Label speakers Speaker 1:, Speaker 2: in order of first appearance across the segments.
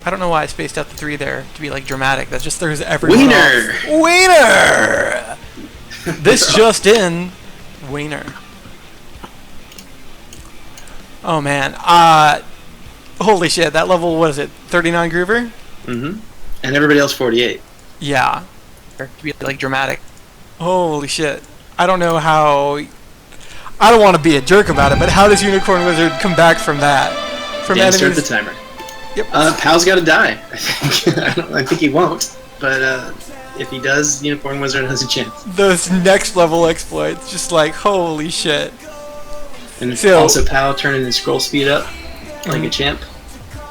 Speaker 1: I don't know why I spaced out the 3 there to be like dramatic. That just throws everyone
Speaker 2: Wiener!
Speaker 1: off. Wiener! This just in. Wiener. Oh man. Holy shit, that level, what is it? 39 Groover?
Speaker 2: Mm-hmm. And everybody else 48.
Speaker 1: Yeah. To be like dramatic. Holy shit. I don't know how... I don't want to be a jerk about it, but how does Unicorn Wizard come back from that? From
Speaker 2: Dan,
Speaker 1: enemies?
Speaker 2: start the timer.
Speaker 1: Yep.
Speaker 2: Pal's got to die. I think. I think he won't, but if he does, Unicorn Wizard has a chance.
Speaker 1: Those next level exploits, just like, holy shit.
Speaker 2: And
Speaker 1: So-
Speaker 2: also Pal turning his scroll speed up like a champ.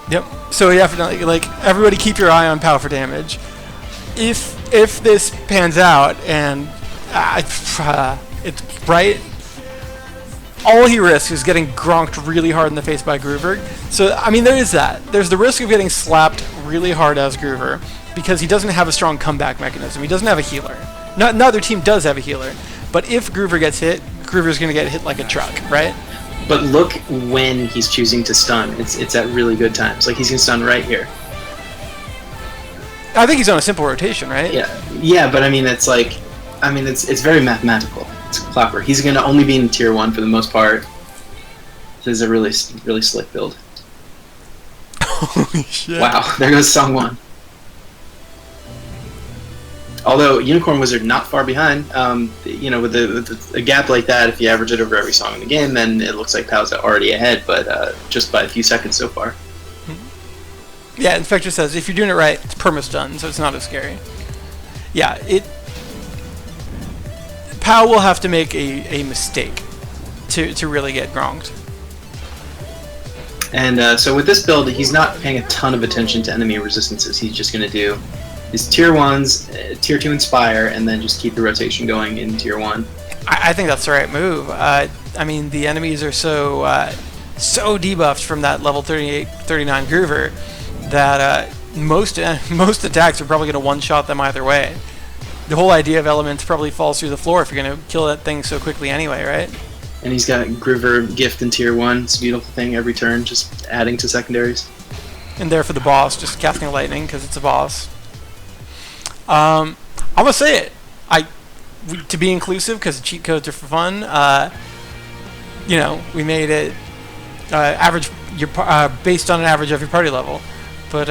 Speaker 1: Yep. So you definitely, like, everybody keep your eye on POW for damage. If this pans out and it's right, all he risks is getting gronked really hard in the face by Groover. So, I mean, there is that. There's the risk of getting slapped really hard as Groover because he doesn't have a strong comeback mechanism. He doesn't have a healer. Neither team does have a healer. But if Groover gets hit, Groover's going to get hit like a truck, right?
Speaker 2: But look when he's choosing to stun. It's at really good times. Like, he's going to stun right here.
Speaker 1: I think he's on a simple rotation, right?
Speaker 2: Yeah, but I mean, it's like... I mean, it's very mathematical. It's clockwork. He's going to only be in tier 1 for the most part. This is a really slick build.
Speaker 1: Holy shit.
Speaker 2: Wow, there goes song 1. Although Unicorn Wizard not far behind, you know, with a gap like that, if you average it over every song in the game, then it looks like Pal's already ahead, but just by a few seconds so far.
Speaker 1: Yeah, Inspector says if you're doing it right, it's perma-stun, so it's not as scary. Yeah, POW will have to make a mistake to really get gronked.
Speaker 2: And so with this build, he's not paying a ton of attention to enemy resistances. He's just going to do his tier 1s, tier 2 Inspire, and then just keep the rotation going in tier 1.
Speaker 1: I think that's the right move. I mean, the enemies are so debuffed from that level 38, 39 Groover that most attacks are probably going to one-shot them either way. The whole idea of elements probably falls through the floor if you're going to kill that thing so quickly anyway, right?
Speaker 2: And he's got Groover Gift in tier 1. It's a beautiful thing every turn, just adding to secondaries.
Speaker 1: And there for the boss, just casting lightning because it's a boss. I'm gonna say it. To be inclusive because cheat codes are for fun. You know, we made it average based on an average of your party level, but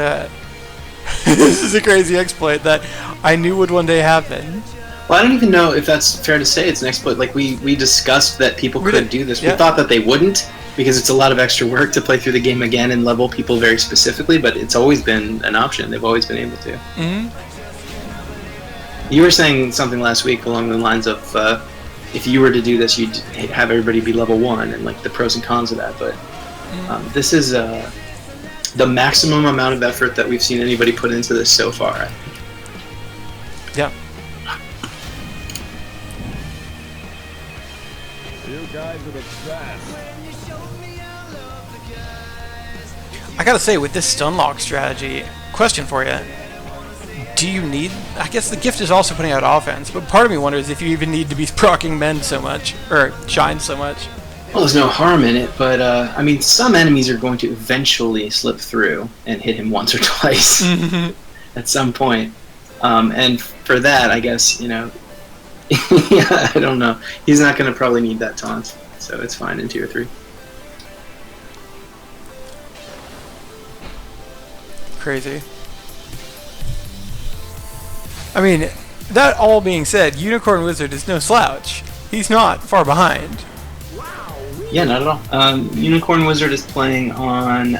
Speaker 1: this is a crazy exploit that I knew would one day happen.
Speaker 2: Well, I don't even know if that's fair to say it's an exploit. Like, we discussed that people could do this.
Speaker 1: Yeah.
Speaker 2: We thought that they wouldn't, because it's a lot of extra work to play through the game again and level people very specifically, but it's always been an option. They've always been able to.
Speaker 1: Mm-hmm.
Speaker 2: You were saying something last week along the lines of if you were to do this, you'd have everybody be level 1, and like the pros and cons of that, but this is the maximum amount of effort that we've seen anybody put into this so far, I think.
Speaker 1: Yeah.
Speaker 3: You guys are the best.
Speaker 1: I gotta say, with this stun lock strategy, question for you. Do you need... I guess the gift is also putting out offense, but part of me wonders if you even need to be proccing men so much, or shine so much.
Speaker 2: Well, there's no harm in it, but I mean, some enemies are going to eventually slip through and hit him once or twice at some point. And for that, I guess, you know, yeah, I don't know. He's not going to probably need that taunt, so it's fine in tier 3.
Speaker 1: Crazy. I mean, that all being said, Unicorn Wizard is no slouch. He's not far behind.
Speaker 2: Yeah, not at all. Unicorn Wizard is playing on...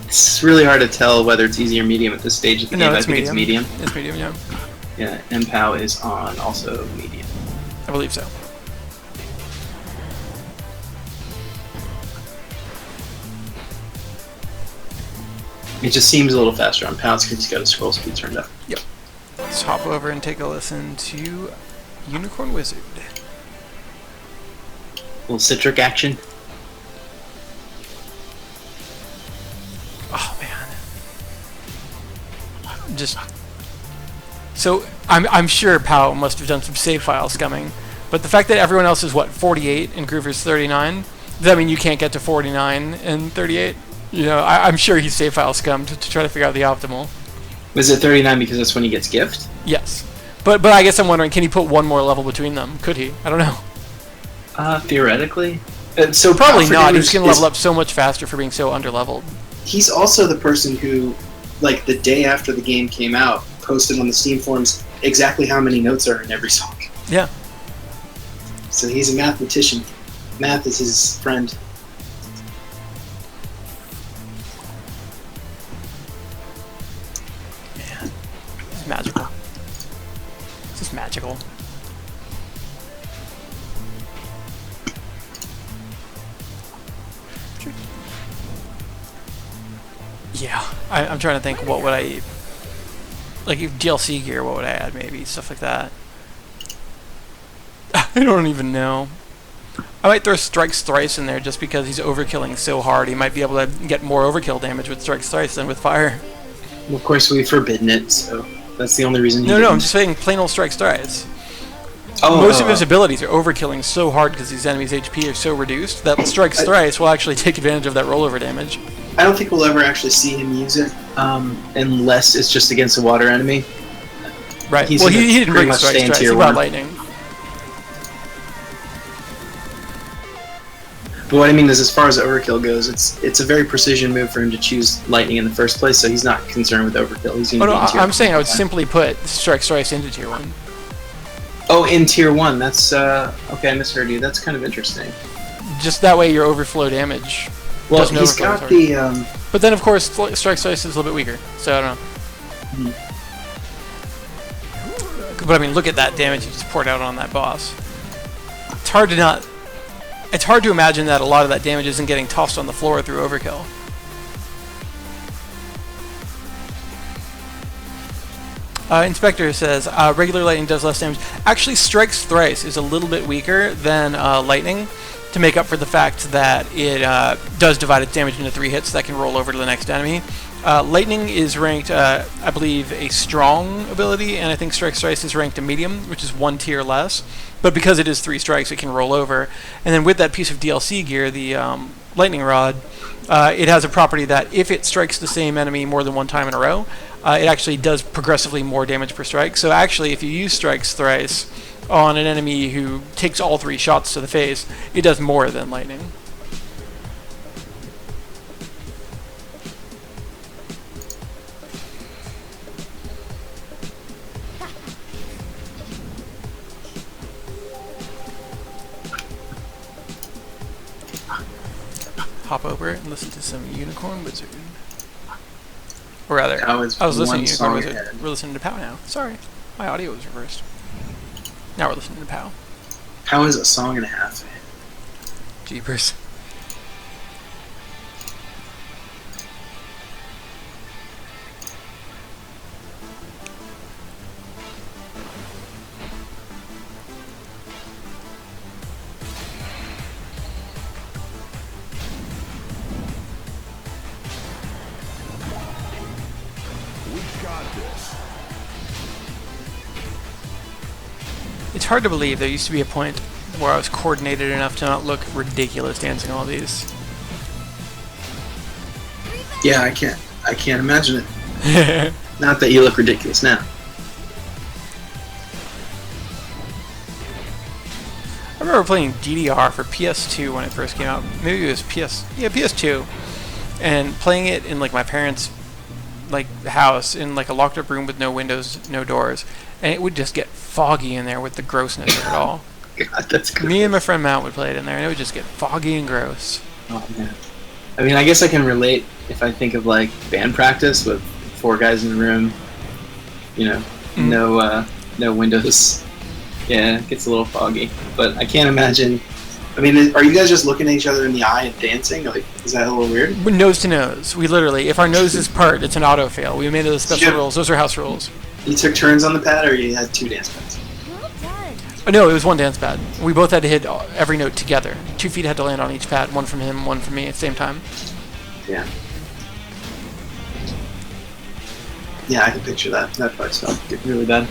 Speaker 2: It's really hard to tell whether it's easy or medium at this stage of the game. I think it's medium.
Speaker 1: It's medium, yeah.
Speaker 2: Yeah, and POW is on also medium.
Speaker 1: I believe so.
Speaker 2: It just seems a little faster on POW because he's got his scroll speed turned up.
Speaker 1: Yep. Let's hop over and take a listen to Unicorn Wizard.
Speaker 2: Little citric action.
Speaker 1: Oh man. Just so I'm sure POW must have done some save file scumming, but the fact that everyone else is what 48 and Groover's 39, does that mean you can't get to 49 and 38? You know, I'm sure he's save file scummed to try to figure out the optimal.
Speaker 2: Was it 39 because that's when he gets gift?
Speaker 1: Yes. But I guess I'm wondering, can he put one more level between them? Could he? I don't know.
Speaker 2: Theoretically. So
Speaker 1: Probably
Speaker 2: for
Speaker 1: not.
Speaker 2: damage
Speaker 1: He's going to level up so much faster for being so underleveled.
Speaker 2: He's also the person who, like, the day after the game came out, posted on the Steam forums exactly how many notes are in every song.
Speaker 1: Yeah.
Speaker 2: So he's a mathematician. Math is his friend.
Speaker 1: Man, this is magical. This is magical. Yeah, I'm trying to think, what would I... Like, if DLC gear, what would I add, maybe? Stuff like that. I don't even know. I might throw Strikes Thrice in there just because he's overkilling so hard. He might be able to get more overkill damage with Strikes Thrice than with Fire.
Speaker 2: Well, of course, we've forbidden it, so that's the only reason he
Speaker 1: No,
Speaker 2: didn't.
Speaker 1: I'm just saying plain old Strikes Thrice.
Speaker 2: Oh,
Speaker 1: Most of his abilities are overkilling so hard because these enemies' HP are so reduced that Strikes Thrice will actually take advantage of that rollover damage.
Speaker 2: I don't think we'll ever actually see him use it, unless it's just against a water enemy.
Speaker 1: Right.
Speaker 2: He's
Speaker 1: Well,
Speaker 2: gonna
Speaker 1: he didn't
Speaker 2: pretty
Speaker 1: bring
Speaker 2: much
Speaker 1: Strikes
Speaker 2: stay in
Speaker 1: Thrice. He
Speaker 2: tier
Speaker 1: brought
Speaker 2: 1.
Speaker 1: Lightning.
Speaker 2: But what I mean is, as far as overkill goes, it's a very precision move for him to choose lightning in the first place, so he's not concerned with overkill. He's
Speaker 1: Oh, no,
Speaker 2: in tier
Speaker 1: I'm saying I would
Speaker 2: 1.
Speaker 1: simply put Strikes Thrice into tier 1.
Speaker 2: Oh, in tier 1. That's okay. I misheard you. That's kind of interesting.
Speaker 1: Just that way your overflow damage
Speaker 2: Well,
Speaker 1: doesn't
Speaker 2: he's
Speaker 1: overflow as
Speaker 2: got
Speaker 1: hard.
Speaker 2: the.
Speaker 1: But then, of course, Strikes Thrice is a little bit weaker, so I don't know. But I mean, look at that damage he just poured out on that boss. It's hard to not... It's hard to imagine that a lot of that damage isn't getting tossed on the floor through overkill. Inspector says, regular lightning does less damage. Actually, Strikes Thrice is a little bit weaker than lightning, to make up for the fact that it does divide its damage into 3 hits that can roll over to the next enemy. Lightning is ranked, I believe, a strong ability, and I think Strikes Thrice is ranked a medium, which is 1 tier less. But because it is 3 strikes, it can roll over. And then with that piece of DLC gear, the Lightning Rod, it has a property that if it strikes the same enemy more than 1 time in a row, it actually does progressively more damage per strike. So actually, if you use Strikes Thrice on an enemy who takes all 3 shots to the face, it does more than lightning. Hop over and listen to some Unicorn Wizard. Or rather, I was listening to Unicorn Wizard. We're listening to POW now. Sorry, my audio was reversed. Now we're listening to POW.
Speaker 2: POW is a song and a half.
Speaker 1: Jeepers. It's hard to believe there used to be a point where I was coordinated enough to not look ridiculous dancing all these.
Speaker 2: Yeah, I can't imagine it. Not that you look ridiculous now.
Speaker 1: I remember playing DDR for PS2 when it first came out. Maybe it was PS2, and playing it in like my parents' like house in like a locked up room with no windows, no doors, and it would just get foggy in there with the grossness of it all.
Speaker 2: God, that's good.
Speaker 1: Me and my friend Matt would play it in there, and it would just get foggy and gross.
Speaker 2: Oh man. I mean, I guess I can relate if I think of like band practice with 4 guys in the room. You know, no windows. Yeah, it gets a little foggy. But I can't imagine. I mean, are you guys just looking at each other in the eye and dancing? Like, is that a little weird?
Speaker 1: We're nose to nose. We literally, if our noses part, it's an auto fail. We made those special rules. Those are house rules.
Speaker 2: You took turns on the pad, or you had 2 dance pads?
Speaker 1: No, it was 1 dance pad. We both had to hit every note together. 2 feet had to land on each pad. 1 from him, 1 from me at the same time.
Speaker 2: Yeah. Yeah, I can picture that. That probably felt really bad.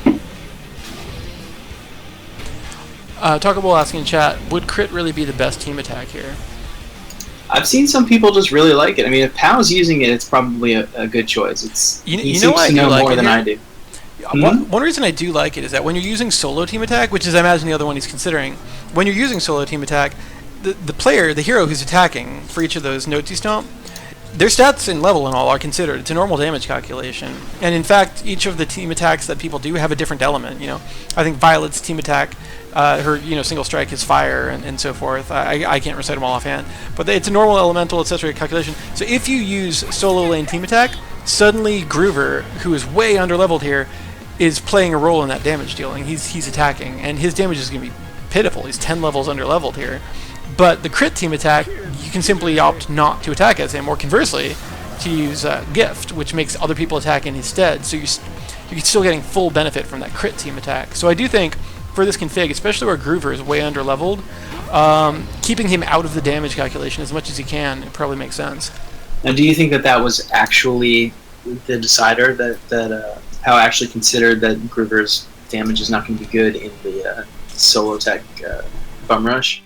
Speaker 1: Talkable asking in chat, would crit really be the best team attack here?
Speaker 2: I've seen some people just really like it. I mean, if Pow's using it, it's probably a good choice. He seems
Speaker 1: why
Speaker 2: to know
Speaker 1: like
Speaker 2: more than
Speaker 1: here?
Speaker 2: I do.
Speaker 1: One reason I do like it is that when you're using solo team attack, which is I imagine the other one he's considering, when you're using solo team attack, the player, the hero who's attacking for each of those notes you stomp, their stats and level and all are considered. It's a normal damage calculation. And in fact, each of the team attacks that people do have a different element, I think Violet's team attack, her, single strike is fire and so forth. I can't recite them all offhand. But it's a normal elemental, etc. calculation. So if you use solo lane team attack, suddenly Groover, who is way underleveled here, is playing a role in that damage dealing. He's attacking, and his damage is going to be pitiful. He's 10 levels underleveled here. But the crit team attack, you can simply opt not to attack as him, or conversely, to use Gift, which makes other people attack in his stead. So you're still getting full benefit from that crit team attack. So I do think, for this config, especially where Groover is way underleveled, keeping him out of the damage calculation as much as you can, it probably makes sense.
Speaker 2: Now, do you think that was actually the decider, that Pow actually considered that Groover's damage is not going to be good in the solo tech bum rush?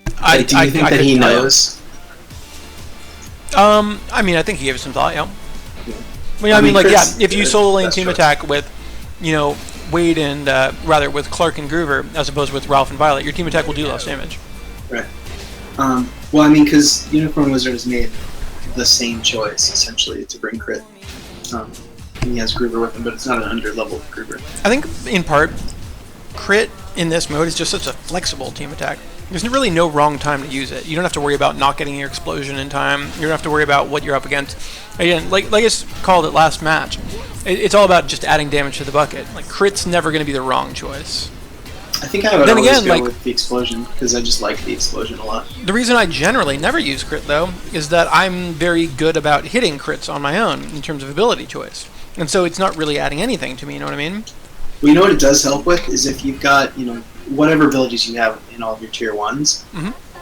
Speaker 2: Do you think that he knows?
Speaker 1: I mean, I think he gave it some thought, yeah. Well, if you solo lane team attack with, Wade and, with Clark and Groover, as opposed with Ralph and Violet, your team attack will do less damage.
Speaker 2: Right. Because Unicorn Wizard has made the same choice, essentially, to bring crit. He has Groover with him, but it's not an under-leveled Groover.
Speaker 1: I think, in part, crit in this mode is just such a flexible team attack. There's really no wrong time to use it. You don't have to worry about not getting your explosion in time. You don't have to worry about what you're up against. Again, like I called it last match, it's all about just adding damage to the bucket. Like, crit's never going to be the wrong choice.
Speaker 2: I think I would always go with the explosion, because I just like the explosion a lot. The
Speaker 1: reason I generally never use crit, though, is that I'm very good about hitting crits on my own in terms of ability choice. And so it's not really adding anything to me, you know what I mean?
Speaker 2: Well, you know what it does help with is if you've got, whatever abilities you have in all of your tier 1s,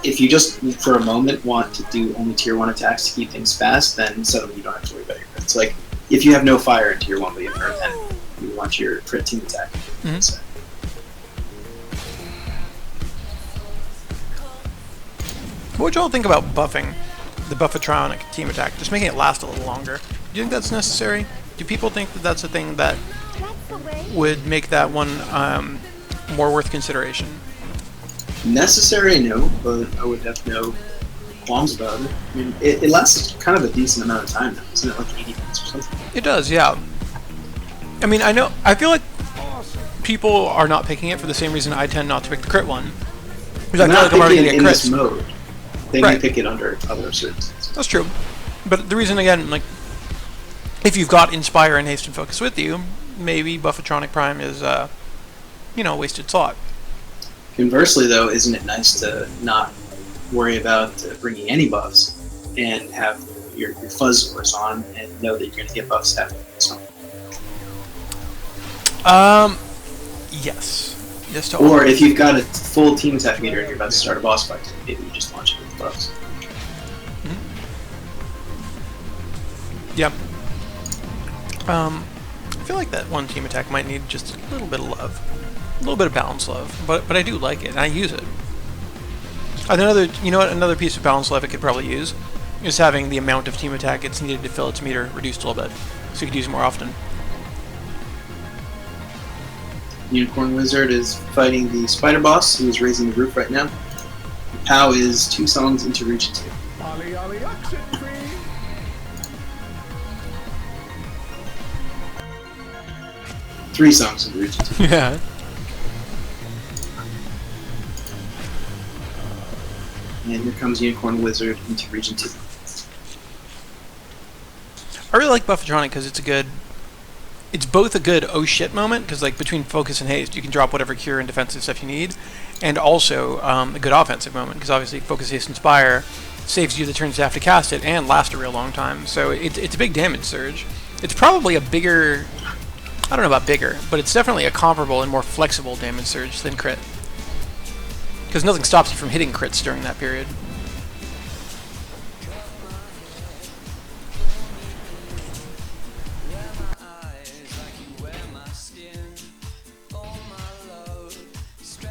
Speaker 2: if you just, for a moment, want to do only tier 1 attacks to keep things fast, then suddenly you don't have to worry about your crits. Like, if you have no fire in tier 1 but you have Earth, then you want your crit team attack. So.
Speaker 1: What would y'all think about buffing the Buffatronic team attack? Just making it last a little longer. Do you think that's necessary? Do people think that that's a thing that would make that one more worth consideration?
Speaker 2: Necessary, no, but I would have no qualms about it. I mean, it lasts kind of a decent amount of time now, isn't it? Like 80 minutes or something?
Speaker 1: It does, yeah. I mean, I feel like people are not picking it for the same reason I tend not to pick the crit one. Because I feel like I'm already going to get crits.
Speaker 2: In this mode. They may pick it under other circumstances.
Speaker 1: That's true. But the reason, again, like, if you've got Inspire and Haste and Focus with you, maybe Buffatronic Prime is, a wasted slot.
Speaker 2: Conversely, though, isn't it nice to not worry about bringing any buffs and have your fuzz source on and know that you're going to get buffs after this one?
Speaker 1: Yes. Yes, totally.
Speaker 2: Or if you've got a full team attack meter and you're about to start a boss fight, maybe you just launch it with buffs.
Speaker 1: Yep. I feel like that one team attack might need just a little bit of love. A little bit of balance love. But I do like it, and I use it. Another piece of balance love it could probably use is having the amount of team attack it's needed to fill its meter reduced a little bit. So you could use it more often.
Speaker 2: Unicorn Wizard is fighting the Spider Boss, who is raising the roof right now. Pow is 2 songs into Region 2.
Speaker 3: Ollie, ollie, exit tree.
Speaker 2: 3 songs into Region 2.
Speaker 1: Yeah.
Speaker 2: And here comes Unicorn Wizard into Region 2.
Speaker 1: I really like Buffatronic because it's both a good oh shit moment, because like between focus and haste you can drop whatever cure and defensive stuff you need, and also a good offensive moment, because obviously focus, haste, inspire saves you the turns you have to cast it and last a real long time, so it's a big damage surge. It's probably a bigger, I don't know about bigger, but it's definitely a comparable and more flexible damage surge than crit, because nothing stops you from hitting crits during that period.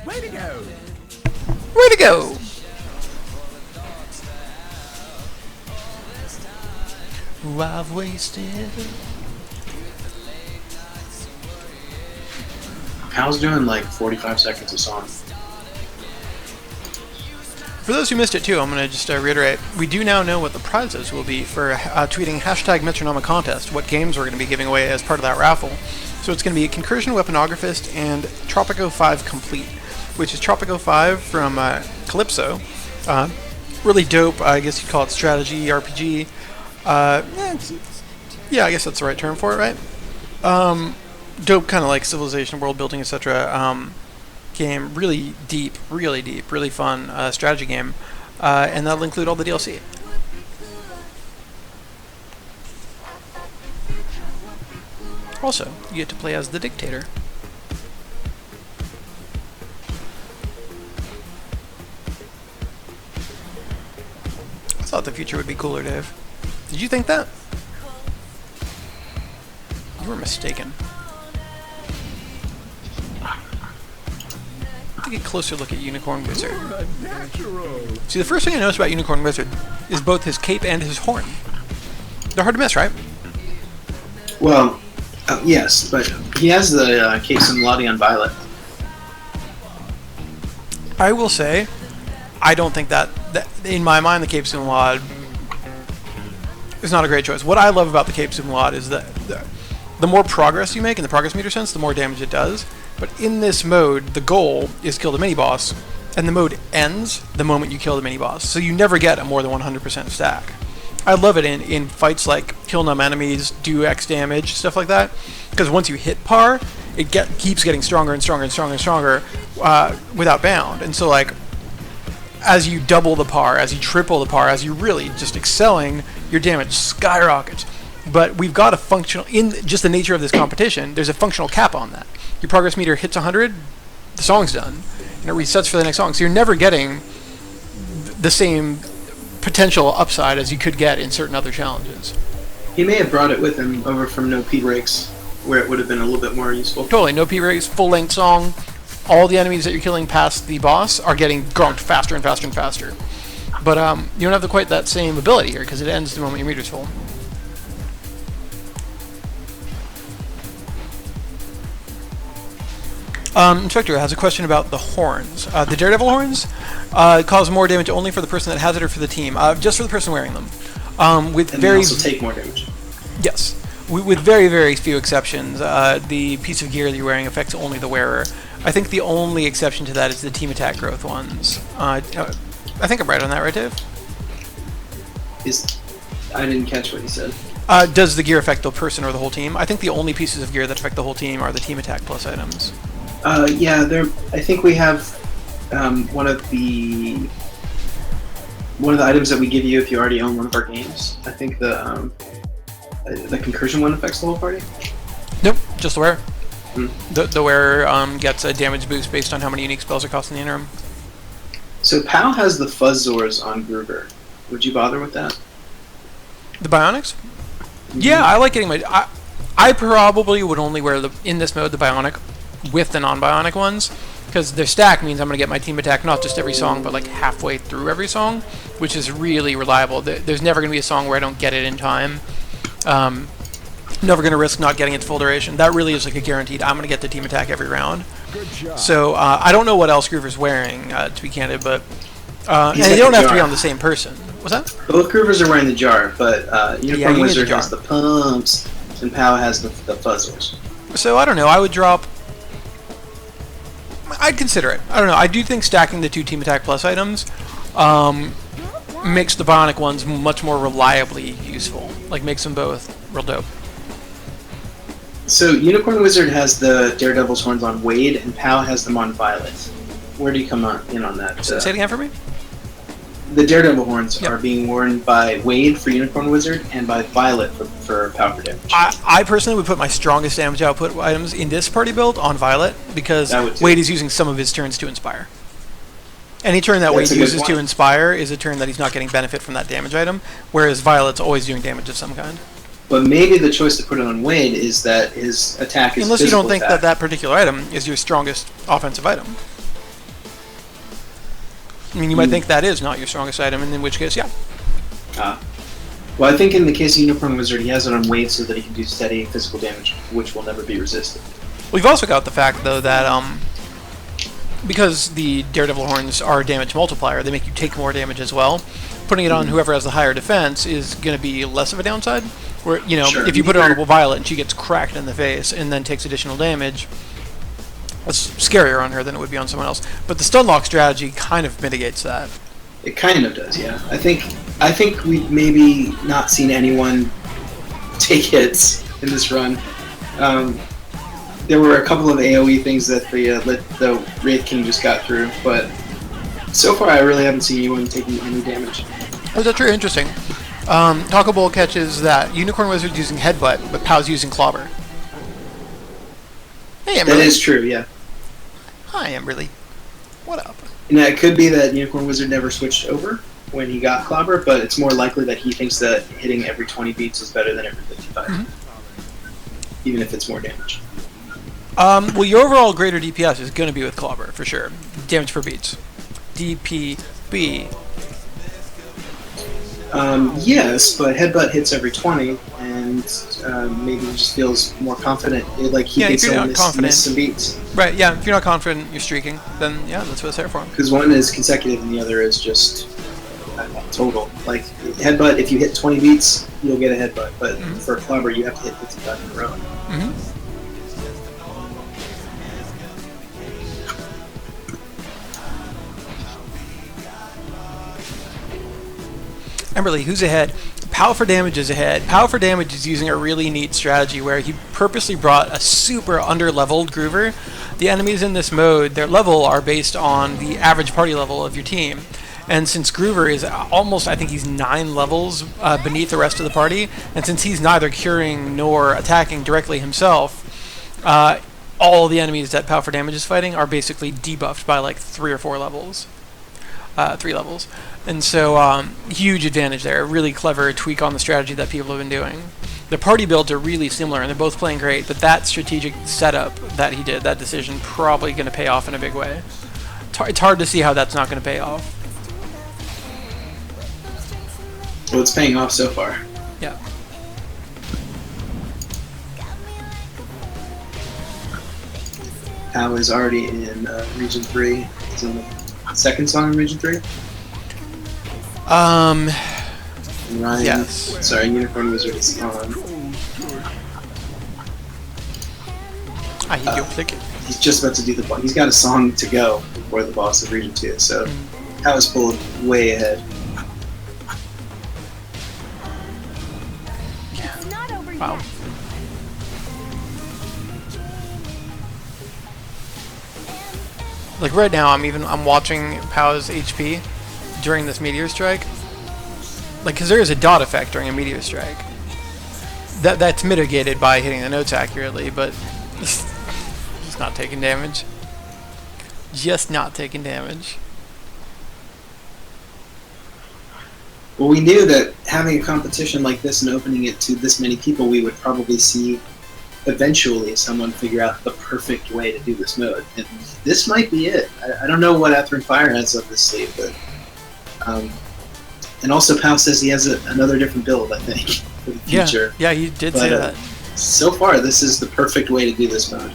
Speaker 3: Way to go!
Speaker 1: Way to go! you I've wasted.
Speaker 2: Hal's doing like 45 seconds a song.
Speaker 1: For those who missed it too, I'm going to just reiterate, we do now know what the prizes will be for tweeting hashtag Metronomicon contest, what games we're going to be giving away as part of that raffle. So it's going to be Concursion Weaponographist and Tropico 5 Complete, which is Tropico 5 from Calypso. Really dope, I guess you'd call it strategy, RPG. Yeah, I guess that's the right term for it, right? Dope kind of like civilization, world building, etc. Game, really deep, really fun strategy game, and that'll include all the DLC. Also, you get to play as the dictator. I thought the future would be cooler, Dave. Did you think that? You were mistaken. Take a closer look at Unicorn Wizard. See, the first thing I noticed about Unicorn Wizard is both his cape and his horn. They're hard to miss, right?
Speaker 2: Well, yes, but he has the Cape Simulati on Violet.
Speaker 1: I will say, I don't think that in my mind, the Cape Simulad is not a great choice. What I love about the Cape Simulad is that the more progress you make in the progress meter sense, the more damage it does. But in this mode, the goal is kill the mini-boss, and the mode ends the moment you kill the mini-boss. So you never get a more than 100% stack. I love it in fights like kill numb enemies, do X damage, stuff like that. Because once you hit par, it keeps getting stronger and stronger and stronger and stronger without bound. And so like, as you double the par, as you triple the par, as you're really just excelling, your damage skyrockets. But we've got a functional, in just the nature of this competition, there's a functional cap on that. Your progress meter hits 100, the song's done, and it resets for the next song. So you're never getting the same potential upside as you could get in certain other challenges.
Speaker 2: He may have brought it with him over from No P Breaks, where it would have been a little bit more useful.
Speaker 1: Totally, no P-Race, full-length song. All the enemies that you're killing past the boss are getting grunked faster and faster and faster. But you don't have quite that same ability here, because it ends the moment your meter's full. Inspector has a question about the horns. The Daredevil horns cause more damage only for the person that has it or for the team. Just for the person wearing them. With
Speaker 2: And
Speaker 1: very
Speaker 2: they also take more damage.
Speaker 1: Yes. With very few exceptions, the piece of gear that you're wearing affects only the wearer. I think the only exception to that is the team attack growth ones. I think I'm right on that, right, Dave?
Speaker 2: I didn't catch what he said.
Speaker 1: Does the gear affect the person or the whole team? I think the only pieces of gear that affect the whole team are the team attack plus items.
Speaker 2: Yeah, I think we have one of the items that we give you if you already own one of our games. I think the concursion one affects the whole party.
Speaker 1: Nope, just the wearer.
Speaker 2: Hmm.
Speaker 1: The wearer gets a damage boost based on how many unique spells are cost in the interim.
Speaker 2: So Pal has the Fuzzors on Gruber. Would you bother with that?
Speaker 1: The Bionics? Yeah, I like getting my... I probably would only wear, in this mode, the Bionic with the non-Bionic ones, because their stack means I'm going to get my team attack not just every song, but like halfway through every song, which is really reliable. There's never going to be a song where I don't get it in time. Never going to risk not getting it to full duration. That really is like a guaranteed, I'm going to get the team attack every round. So I don't know what else Groover's wearing, to be candid, but... and they don't have to be on the same person. What's that?
Speaker 2: Both Groovers are wearing the jar, but Unicorn Wizard
Speaker 1: jar.
Speaker 2: has the pumps, and Pal has the Fuzzors.
Speaker 1: So I don't know, I would drop... I'd consider it. I don't know, I do think stacking the two team attack plus items makes the Bionic ones much more reliably useful. Like, makes them both real dope.
Speaker 2: So Unicorn Wizard has the Daredevil's horns on Wade, and Pal has them on Violet. Where do you come in on that?
Speaker 1: Say it again for me?
Speaker 2: The Daredevil horns are being worn by Wade for Unicorn Wizard and by Violet for Power for damage.
Speaker 1: I personally would put my strongest damage output items in this party build on Violet, because Wade is using some of his turns to inspire. Any turn that Wade uses to inspire is a turn that he's not getting benefit from that damage item, whereas Violet's always doing damage of some kind.
Speaker 2: But maybe the choice to put it on Wade is that his attack is
Speaker 1: unless you don't think
Speaker 2: attack.
Speaker 1: that particular item is your strongest offensive item. I mean, you might think that is not your strongest item, and in which case, yeah.
Speaker 2: Well, I think in the case of Unicorn Wizard, he has it on wave so that he can do steady physical damage, which will never be resisted.
Speaker 1: We've also got the fact, though, that because the Daredevil horns are a damage multiplier, they make you take more damage as well. Putting it on whoever has the higher defense is going to be less of a downside. Where,
Speaker 2: Sure.
Speaker 1: if you put it on a Violet and she gets cracked in the face and then takes additional damage, it's scarier on her than it would be on someone else. But the stun lock strategy kind of mitigates that.
Speaker 2: It kind of does, yeah. I think we've maybe not seen anyone take hits in this run. There were a couple of AoE things that the Wraith King just got through, but so far I really haven't seen anyone taking any damage.
Speaker 1: Oh, that's very interesting. Taco Bowl catches that Unicorn Wizard's using Headbutt, but Pow's using Clobber. Hey, Amberly.
Speaker 2: That is true, yeah.
Speaker 1: Hi, Amberly. What up?
Speaker 2: Now, it could be that Unicorn Wizard never switched over when he got Clobber, but it's more likely that he thinks that hitting every 20 beats is better than every 55, even if it's more damage.
Speaker 1: Well, your overall greater DPS is going to be with Clobber, for sure. Damage per beats. DPB.
Speaker 2: Yes, but Headbutt hits every 20, and maybe he just feels more confident. Like he thinks he'll miss some beats.
Speaker 1: Right, yeah, if you're not confident you're streaking, then yeah, that's what it's there for.
Speaker 2: Because one is consecutive and the other is just total. Like, Headbutt, if you hit 20 beats, you'll get a Headbutt, but for a Clobber, you have to hit 55 in a row.
Speaker 1: Amberly, who's ahead? Pow for Damage is ahead. Pow for Damage is using a really neat strategy where he purposely brought a super under-leveled Groover. The enemies in this mode, their level are based on the average party level of your team. And since Groover is almost, I think he's 9 levels beneath the rest of the party, and since he's neither curing nor attacking directly himself, all the enemies that Pow for Damage is fighting are basically debuffed by like 3 or 4 levels. 3 levels. And so, huge advantage there. A really clever tweak on the strategy that people have been doing. The party builds are really similar, and they're both playing great, but that strategic setup that he did, that decision, probably going to pay off in a big way. It's hard to see how that's not going to pay off.
Speaker 2: Well, it's paying off so far.
Speaker 1: Yeah.
Speaker 2: Pow is already in Region 3. He's on the second song in Region 3. Ryan,
Speaker 1: yes.
Speaker 2: Sorry, Unicorn Wizard is on.
Speaker 1: I hate you click it.
Speaker 2: He's just about to do the boss. He's got a song to go before the boss of Region 2, so Pow is pulled way ahead.
Speaker 1: Wow. Like right now, I'm watching Pow's HP during this meteor strike. Like, because there is a dot effect during a meteor strike. That's mitigated by hitting the notes accurately, but just not taking damage. Just not taking damage.
Speaker 2: Well, we knew that having a competition like this and opening it to this many people, we would probably see eventually someone figure out the perfect way to do this mode. And this might be it. I don't know what Atherin Fire has up his sleeve, but... and also Pow says he has another different build, I think, for the future.
Speaker 1: Yeah, he did say that.
Speaker 2: So far, this is the perfect way to do this mode.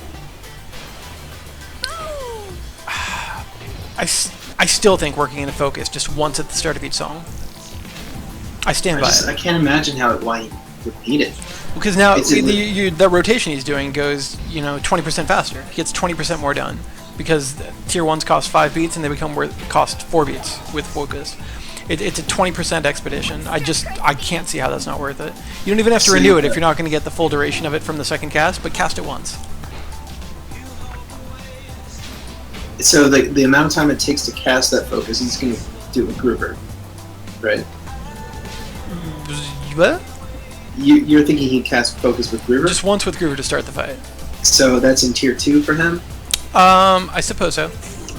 Speaker 1: I still think working in a focus just once at the start of each song. I stand by it.
Speaker 2: I can't imagine why he would need it.
Speaker 1: Because now the rotation he's doing goes 20% faster. He gets 20% more done because tier 1s cost 5 beats and they cost 4 beats with focus. It's a 20% expedition. I can't see how that's not worth it. You don't even have to renew it if you're not going to get the full duration of it from the second cast, but cast it once.
Speaker 2: So the amount of time it takes to cast that focus, he's going to do it with Groover, right?
Speaker 1: What?
Speaker 2: You're thinking he'd cast focus with Groover?
Speaker 1: Just once with Groover to start the fight.
Speaker 2: So that's in tier 2 for him?
Speaker 1: I suppose so.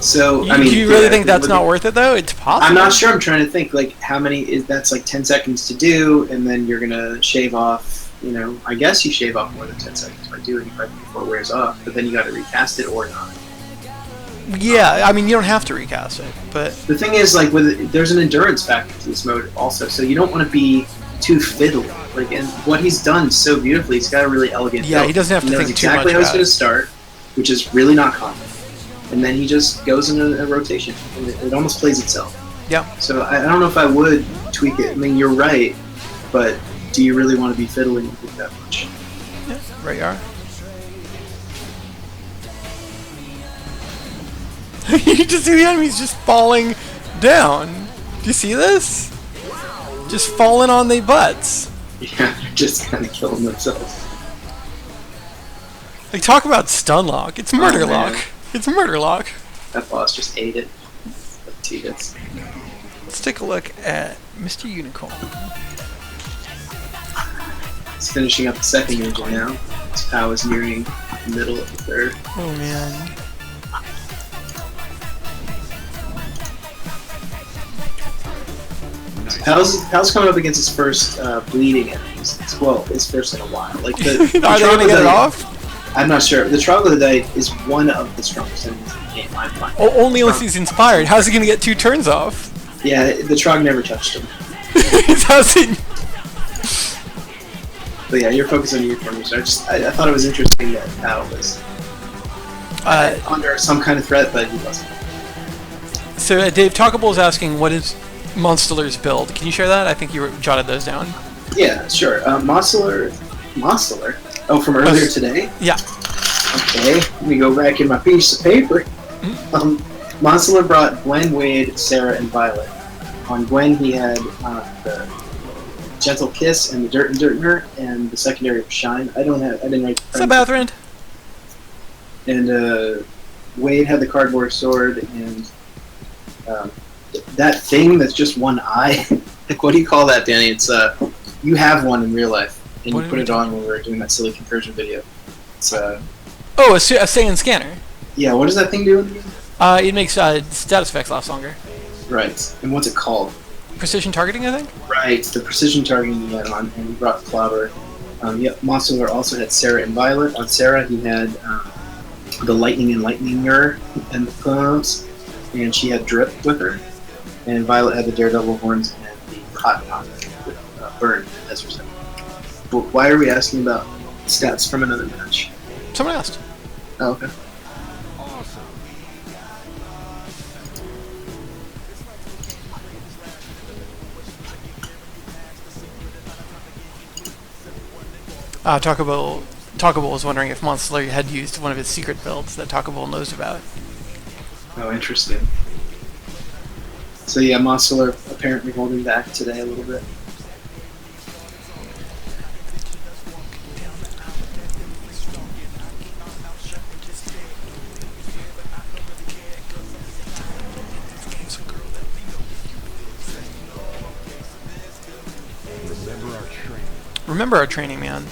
Speaker 2: So,
Speaker 1: do you really think that's not worth it, though? It's possible.
Speaker 2: I'm not sure. I'm trying to think, like, how many... That's, like, 10 seconds to do, and then you're going to shave off, I guess you shave off more than 10 seconds by doing it right before it wears off, but then you got to recast it or not.
Speaker 1: Yeah, you don't have to recast it, but...
Speaker 2: The thing is, like, there's an endurance factor to this mode also, so you don't want to be too fiddly. Like, and what he's done so beautifully, he's got a really elegant
Speaker 1: Yeah,
Speaker 2: build.
Speaker 1: he doesn't have to
Speaker 2: He knows
Speaker 1: think too
Speaker 2: exactly
Speaker 1: much
Speaker 2: how he's
Speaker 1: about
Speaker 2: going
Speaker 1: it.
Speaker 2: to start, which is really not common. And then he just goes in a rotation. And it almost plays itself.
Speaker 1: Yeah.
Speaker 2: So I don't know if I would tweak it. I mean, you're right, but do you really want to be fiddling with it that much?
Speaker 1: Yeah, right you are. You just see the enemies just falling down. Do you see this? Just falling on their butts.
Speaker 2: Yeah, just kind of killing themselves.
Speaker 1: Like, talk about stun lock. It's murder
Speaker 2: Oh, man.
Speaker 1: lock. It's murder lock.
Speaker 2: That boss just ate it. Like 2 hits.
Speaker 1: Let's take a look at Mr. Unicorn.
Speaker 2: He's finishing up the second engine now. His POW is nearing the middle of the third.
Speaker 1: Oh man.
Speaker 2: POW's coming up against his first bleeding enemies. Well, his first in a while. Like the
Speaker 1: Are they gonna
Speaker 2: Troglodyte-
Speaker 1: get it off?
Speaker 2: I'm not sure. The Troglodyte is one of the strongest enemies in the game. I'm fine.
Speaker 1: Oh, only if he's inspired. How's he gonna get 2 turns off?
Speaker 2: Yeah, the Trog never touched him.
Speaker 1: How's he?
Speaker 2: But yeah, you're focused on unicorn. So I thought it was interesting that POW was under some kind of threat, but he wasn't.
Speaker 1: So Dave Talkable is asking, what is Monster's build? Can you share that? I think you jotted those down.
Speaker 2: Yeah, sure. Monsteller? Oh, from earlier today?
Speaker 1: Yeah.
Speaker 2: Okay, let me go back in my piece of paper. Monsteller brought Gwen, Wade, Sarah, and Violet. On Gwen, he had the Gentle Kiss and the Dirt and Dirtner, and the secondary of Shine. I didn't write the
Speaker 1: What's up, Bathrand?
Speaker 2: And Wade had the cardboard sword, and that thing that's just one eye. Like, what do you call that, Danny? It's you have one in real life, and
Speaker 1: What
Speaker 2: you
Speaker 1: are
Speaker 2: put
Speaker 1: we
Speaker 2: it on when we were doing that silly conversion video. It's
Speaker 1: Oh, a Saiyan scanner.
Speaker 2: yeah. What does that thing do in the game?
Speaker 1: It makes status effects last longer.
Speaker 2: Right. And what's it called?
Speaker 1: Precision targeting, I think?
Speaker 2: Right. The precision targeting he had on, and he brought Clobber. Monster also had Sarah and Violet. On Sarah, he had the Lightning and Lightninger and the pumps, and she had Drip with her. And Violet had the Daredevil horns and the Hot Knot with Burn as her second. But why are we asking about stats from another match?
Speaker 1: Someone asked.
Speaker 2: Oh, okay.
Speaker 1: Talkable was wondering if Monster had used one of his secret builds that Talkable knows about.
Speaker 2: Oh, interesting. So yeah, Monster apparently holding back today a little bit.
Speaker 1: Remember our training, man.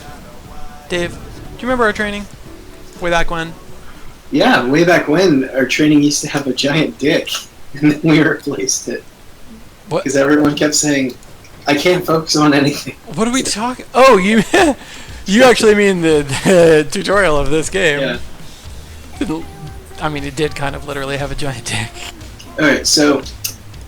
Speaker 1: Dave, do you remember our training? Way back when?
Speaker 2: Yeah, way back when, our training used to have a giant dick, and then we replaced it.
Speaker 1: What?
Speaker 2: Because everyone kept saying, I can't focus on anything.
Speaker 1: What are we talking? Oh, you you actually mean the tutorial of this game.
Speaker 2: Yeah.
Speaker 1: I mean, it did kind of literally have a giant dick.
Speaker 2: Alright, so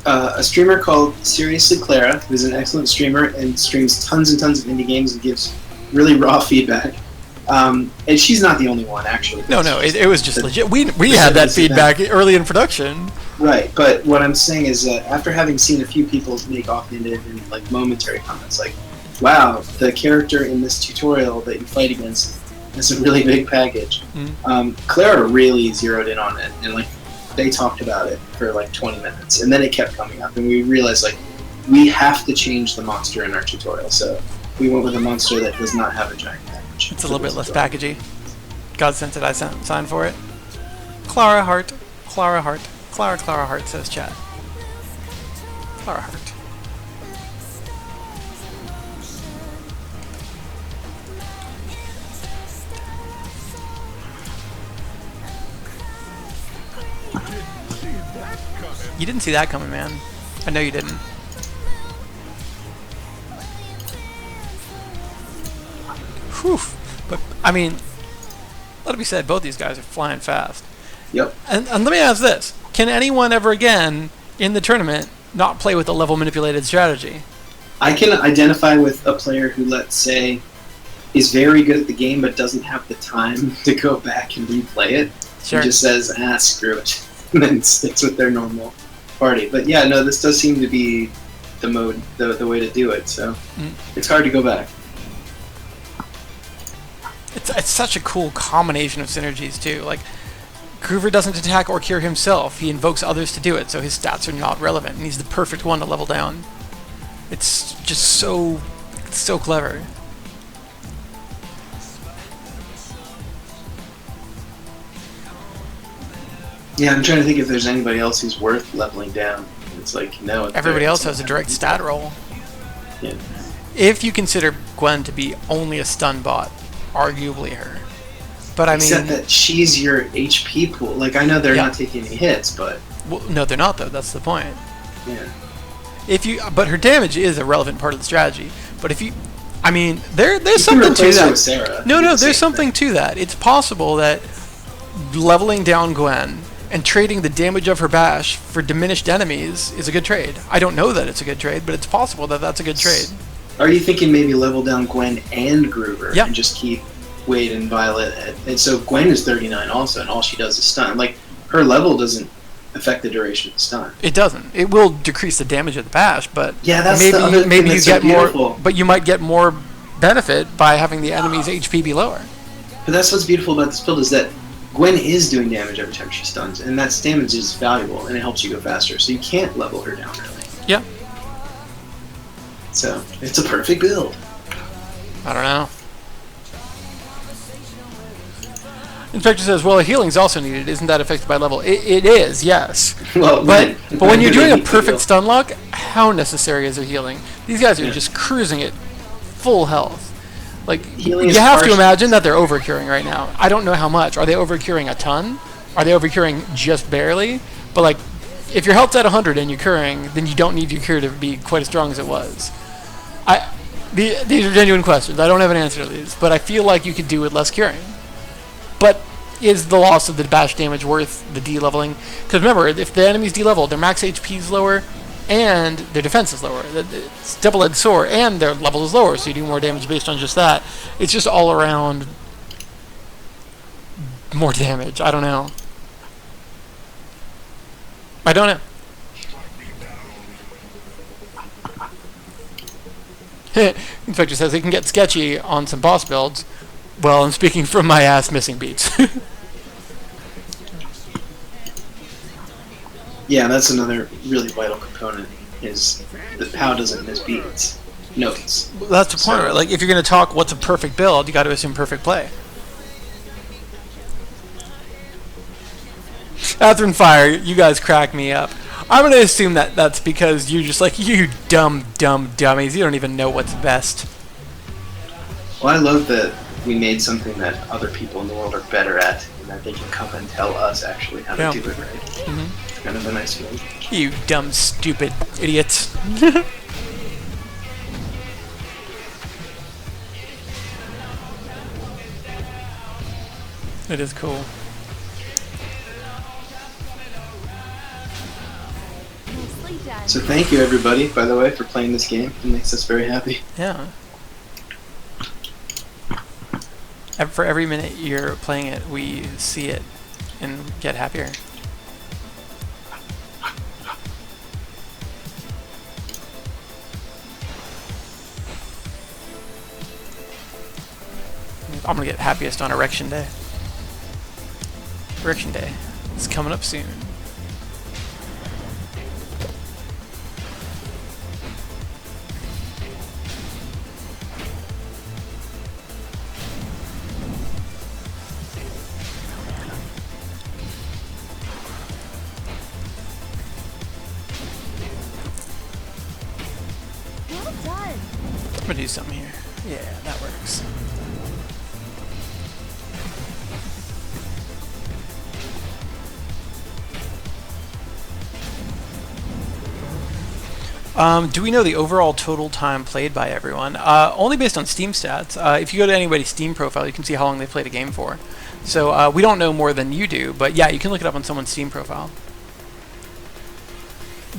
Speaker 2: a streamer called Seriously Clara, who's an excellent streamer and streams tons and tons of indie games and gives really raw feedback. And she's not the only one, actually.
Speaker 1: No, it was just legit. We had that feedback early in production.
Speaker 2: Right, but what I'm saying is that after having seen a few people make offhanded and like momentary comments like, wow, the character in this tutorial that you fight against is a really big package, Clara really zeroed in on it, and like they talked about it for like 20 minutes, and then it kept coming up, and we realized like we have to change the monster in our tutorial, so we went with a monster that does not have a giant package.
Speaker 1: It's a little bit less packagey. God sent it, I signed for it. Clara Hart, Clara Hart, Clara Hart, says chat. Clara Hart. You didn't see that coming, man. I know you didn't. Whew. But, I mean, let it be said, both these guys are flying fast.
Speaker 2: Yep.
Speaker 1: And let me ask this. Can anyone ever again, in the tournament, not play with a level manipulated strategy?
Speaker 2: I can identify with a player who, let's say, is very good at the game but doesn't have the time to go back and replay it.
Speaker 1: Sure.
Speaker 2: He just says, screw it, and then sticks with their normal party. But yeah, no, this does seem to be the mode, the way to do it, so it's hard to go back.
Speaker 1: It's such a cool combination of synergies, too. Like, Groover doesn't attack or cure himself. He invokes others to do it, so his stats are not relevant, and he's the perfect one to level down. It's just so clever.
Speaker 2: Yeah, I'm trying to think if there's anybody else who's worth leveling down. It's like, no.
Speaker 1: Everybody else has a direct stat roll.
Speaker 2: Yeah.
Speaker 1: If you consider Gwen to be only a stun bot, arguably her. But I
Speaker 2: Except
Speaker 1: mean,
Speaker 2: that she's your HP pool. Like, I know they're not taking any hits, but
Speaker 1: well, no, they're not though. That's the point.
Speaker 2: yeah.
Speaker 1: But her damage is a relevant part of the strategy. But if you, I mean, there's
Speaker 2: You
Speaker 1: something
Speaker 2: can
Speaker 1: to
Speaker 2: replace her
Speaker 1: that.
Speaker 2: with Sarah.
Speaker 1: No,
Speaker 2: Do the same
Speaker 1: there's something to that. It's possible that leveling down Gwen and trading the damage of her bash for diminished enemies is a good trade. I don't know that it's a good trade, but it's possible that that's a good trade.
Speaker 2: Are you thinking maybe level down Gwen and Groover
Speaker 1: Yeah.
Speaker 2: and just keep Wade and Violet and so Gwen is 39 also, and all she does is stun. Like, her level doesn't affect the duration of the stun.
Speaker 1: It doesn't. It will decrease the damage of the bash, but
Speaker 2: Yeah, that's
Speaker 1: maybe
Speaker 2: the other thing
Speaker 1: maybe you
Speaker 2: that's so
Speaker 1: get more.
Speaker 2: beautiful.
Speaker 1: But you might get more benefit by having the enemy's HP be lower.
Speaker 2: But that's what's beautiful about this build is that Gwen is doing damage every time she stuns, and that damage is valuable, and it helps you go faster, so you can't level her down, really.
Speaker 1: Yeah.
Speaker 2: So, it's a perfect build.
Speaker 1: I don't know. Inspector says, well, healing's also needed. Isn't that affected by level? It is, yes.
Speaker 2: Well,
Speaker 1: But when you're doing a perfect
Speaker 2: heal.
Speaker 1: stun lock, how necessary is a healing? These guys are just cruising at full health. Like,
Speaker 2: Healing
Speaker 1: you
Speaker 2: is
Speaker 1: have to
Speaker 2: partial.
Speaker 1: imagine that they're overcuring right now. I don't know how much. Are they overcuring a ton? Are they overcuring just barely? But, like, if your health's at 100 and you're curing, then you don't need your cure to be quite as strong as it was. These are genuine questions. I don't have an answer to these, but I feel like you could do with less curing. But is the loss of the bash damage worth the de-leveling? Because remember, if the enemy's de-leveled, their max HP is lower, and their defense is lower. It's double-edged sword, and their level is lower, so you do more damage based on just that. It's just all around more damage. I don't know. I don't know. Inspector says it can get sketchy on some boss builds. Well, I'm speaking from my ass missing beats.
Speaker 2: Yeah, that's another really vital component, is that POW doesn't miss beats. Notes.
Speaker 1: That's the point, right? Like, if you're going to talk what's a perfect build, you got to assume perfect play. Athrun Fire, you guys crack me up. I'm going to assume that that's because you're just like, you dumb dummies. You don't even know what's best.
Speaker 2: Well, I love that we made something that other people in the world are better at, and that they can come and tell us actually how
Speaker 1: Yeah.
Speaker 2: to do it right. It's kind of a nice feeling.
Speaker 1: You dumb, stupid idiots. It is cool.
Speaker 2: So thank you everybody, by the way, for playing this game. It makes us very happy.
Speaker 1: Yeah. For every minute you're playing it, we see it and get happier. I'm gonna get happiest on Erection Day. Erection Day. It's coming up soon.
Speaker 4: Well done.
Speaker 1: I'm gonna do something here. Yeah, that works. Do we know the overall total time played by everyone? Only based on Steam stats. If you go to anybody's Steam profile, you can see how long they played a game for. So we don't know more than you do, but yeah, you can look it up on someone's Steam profile.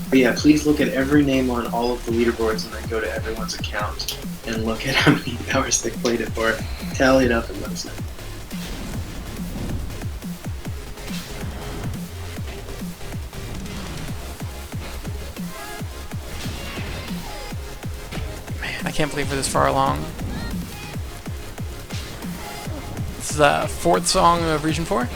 Speaker 2: But yeah, please look at every name on all of the leaderboards and then go to everyone's account and look at how many hours they played it for. Tally it up and let us know.
Speaker 1: Man, I can't believe we're this far along. This is the 4th song of Region 4.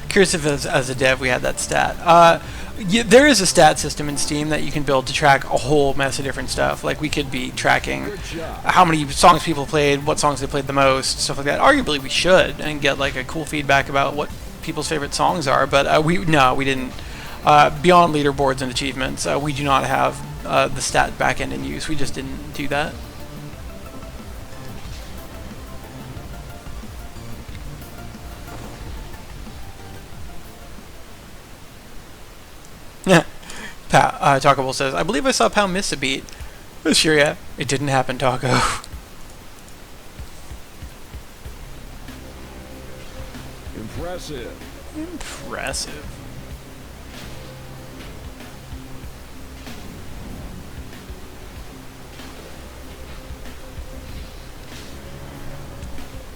Speaker 1: Curious if as a dev we had that stat. Yeah, there is a stat system in Steam that you can build to track a whole mess of different stuff. Like we could be tracking how many songs people played, what songs they played the most, stuff like that. Arguably we should, and get like a cool feedback about what people's favorite songs are. But we didn't. Beyond leaderboards and achievements, we do not have the stat backend in use. We just didn't do that. Taco Bell says, I believe I saw Pow miss a beat. Oh, sure, yeah. It didn't happen, Taco.
Speaker 3: Impressive.
Speaker 1: Impressive.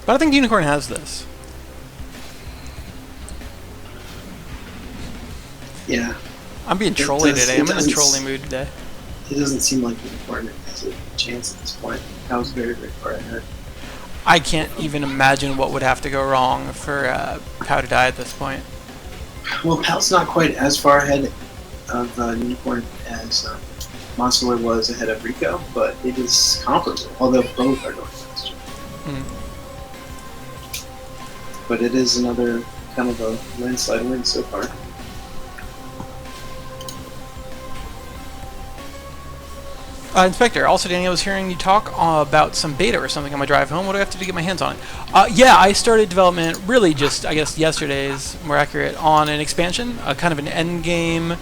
Speaker 1: But I think Unicorn has this.
Speaker 2: Yeah.
Speaker 1: I'm being trolly today. I'm in a
Speaker 2: doesn't
Speaker 1: trolly mood today.
Speaker 2: It doesn't seem like Unicorn has a chance at this point. I was very, very far ahead.
Speaker 1: I can't even imagine what would have to go wrong for Pow to die at this point.
Speaker 2: Well, Pal's not quite as far ahead of Unicorn as Monster was ahead of Rico, but it is comparable, although both are going faster. But it is another kind of a landslide win so far.
Speaker 1: Inspector, also Danny, I was hearing you talk about some beta or something on my drive home. What do I have to do to get my hands on it? Yeah, I started development really just, I guess, yesterday is more accurate, on an expansion, kind of an endgame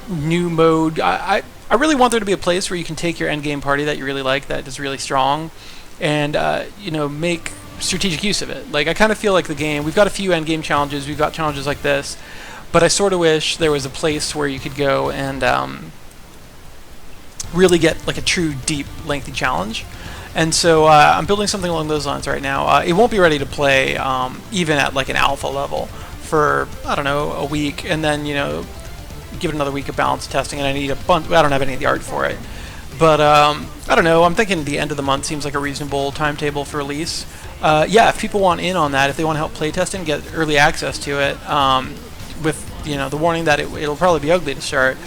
Speaker 1: new mode. I really want there to be a place where you can take your endgame party that you really like, that is really strong, and make strategic use of it. Like, I kind of feel like the game, we've got a few endgame challenges, we've got challenges like this, but I sort of wish there was a place where you could go and really get like a true, deep, lengthy challenge. And so I'm building something along those lines right now. It won't be ready to play even at like an alpha level for, I don't know, a week, and then, give it another week of balance testing, and I need a bunch. I don't have any of the art for it. But I don't know, I'm thinking the end of the month seems like a reasonable timetable for release. Yeah, if people want in on that, if they want to help play test and get early access to it, with the warning that it'll probably be ugly to start,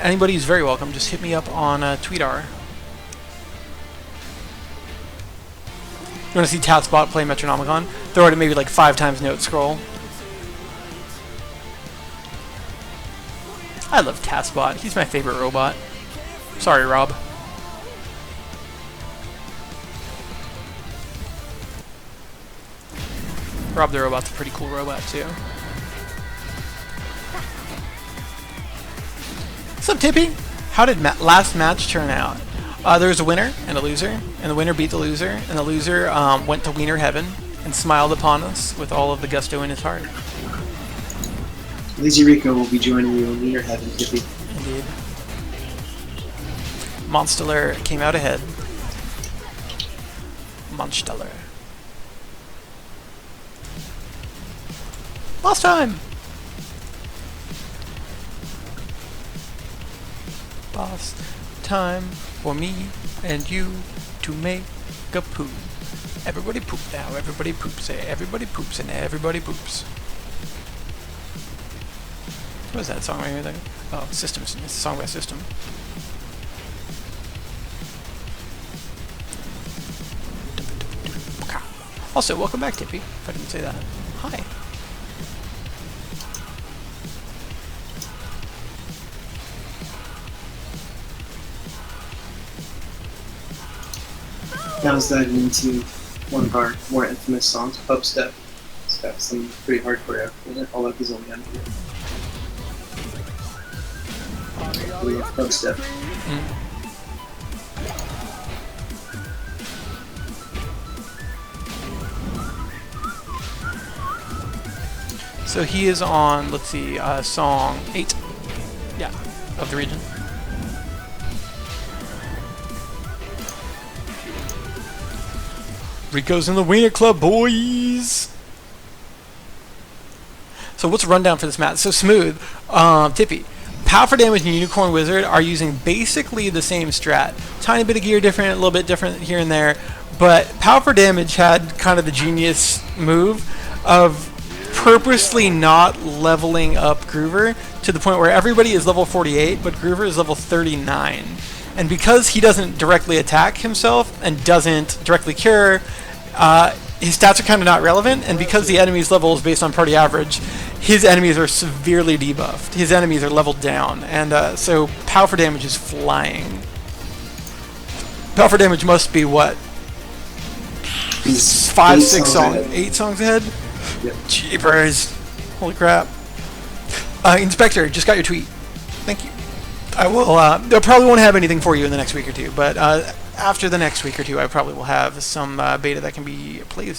Speaker 1: anybody's very welcome. Just hit me up on Tweetar. You want to see Tatspot play Metronomicon? Throw it at maybe like 5 times note scroll. I love Tatspot. He's my favorite robot. Sorry, Rob. Rob the Robot's a pretty cool robot, too. What's up, Tippy? How did last match turn out? There was a winner and a loser, and the winner beat the loser, and the loser went to Wiener Heaven and smiled upon us with all of the gusto in his heart.
Speaker 2: Lazy Rico will be joining you in Wiener Heaven, Tippy.
Speaker 1: Indeed. Monsteller came out ahead. Monsteller. Last time! Boss time for me and you to make a poop. Everybody poop now, everybody poops, everybody poops, and everybody poops. What was that song right there? Oh, Systems. It's a song by System. Also, welcome back, Tippy, if I didn't say that. Hi.
Speaker 2: Now let's dive into one of our more infamous songs, Pub Step. It's got some pretty hardcore effort in it, although he's only on here. We love Pub Step.
Speaker 1: So he is on, let's see, song 8. Yeah, of the region. Rico's in the Wiener Club, boys! So what's the rundown for this match? So smooth. Tippy. Power for Damage and Unicorn Wizard are using basically the same strat. Tiny bit of gear different, a little bit different here and there. But Power for Damage had kind of the genius move of purposely not leveling up Groover to the point where everybody is level 48, but Groover is level 39. And because he doesn't directly attack himself and doesn't directly cure, his stats are kind of not relevant, and because the enemy's level is based on party average, his enemies are severely debuffed. His enemies are leveled down, and so Power for Damage is flying. Power for Damage must be, what?
Speaker 2: He's
Speaker 1: 5, 6 songs,
Speaker 2: ahead.
Speaker 1: 8 songs ahead?
Speaker 2: Yep.
Speaker 1: Jeepers. Holy crap. Inspector, just got your tweet. Thank you. I will, I probably won't have anything for you in the next week or two, but after the next week or two, I probably will have some beta that can be played.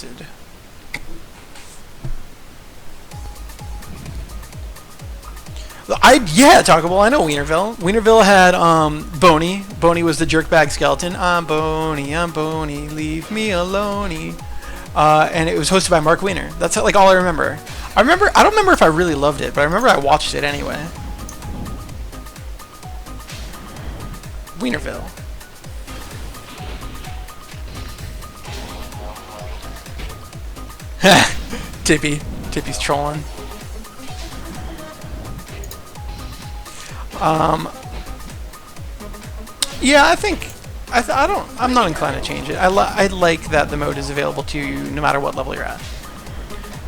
Speaker 1: Yeah, Talkable, I know Wienerville. Wienerville had Boney. Boney was the jerkbag skeleton. I'm Boney, leave me alone. And it was hosted by Mark Wiener. That's like all I remember. I don't remember if I really loved it, but I remember I watched it anyway. Wienerville. Tippy's trolling. Yeah, I think I'm not inclined to change it. I like that the mode is available to you no matter what level you're at.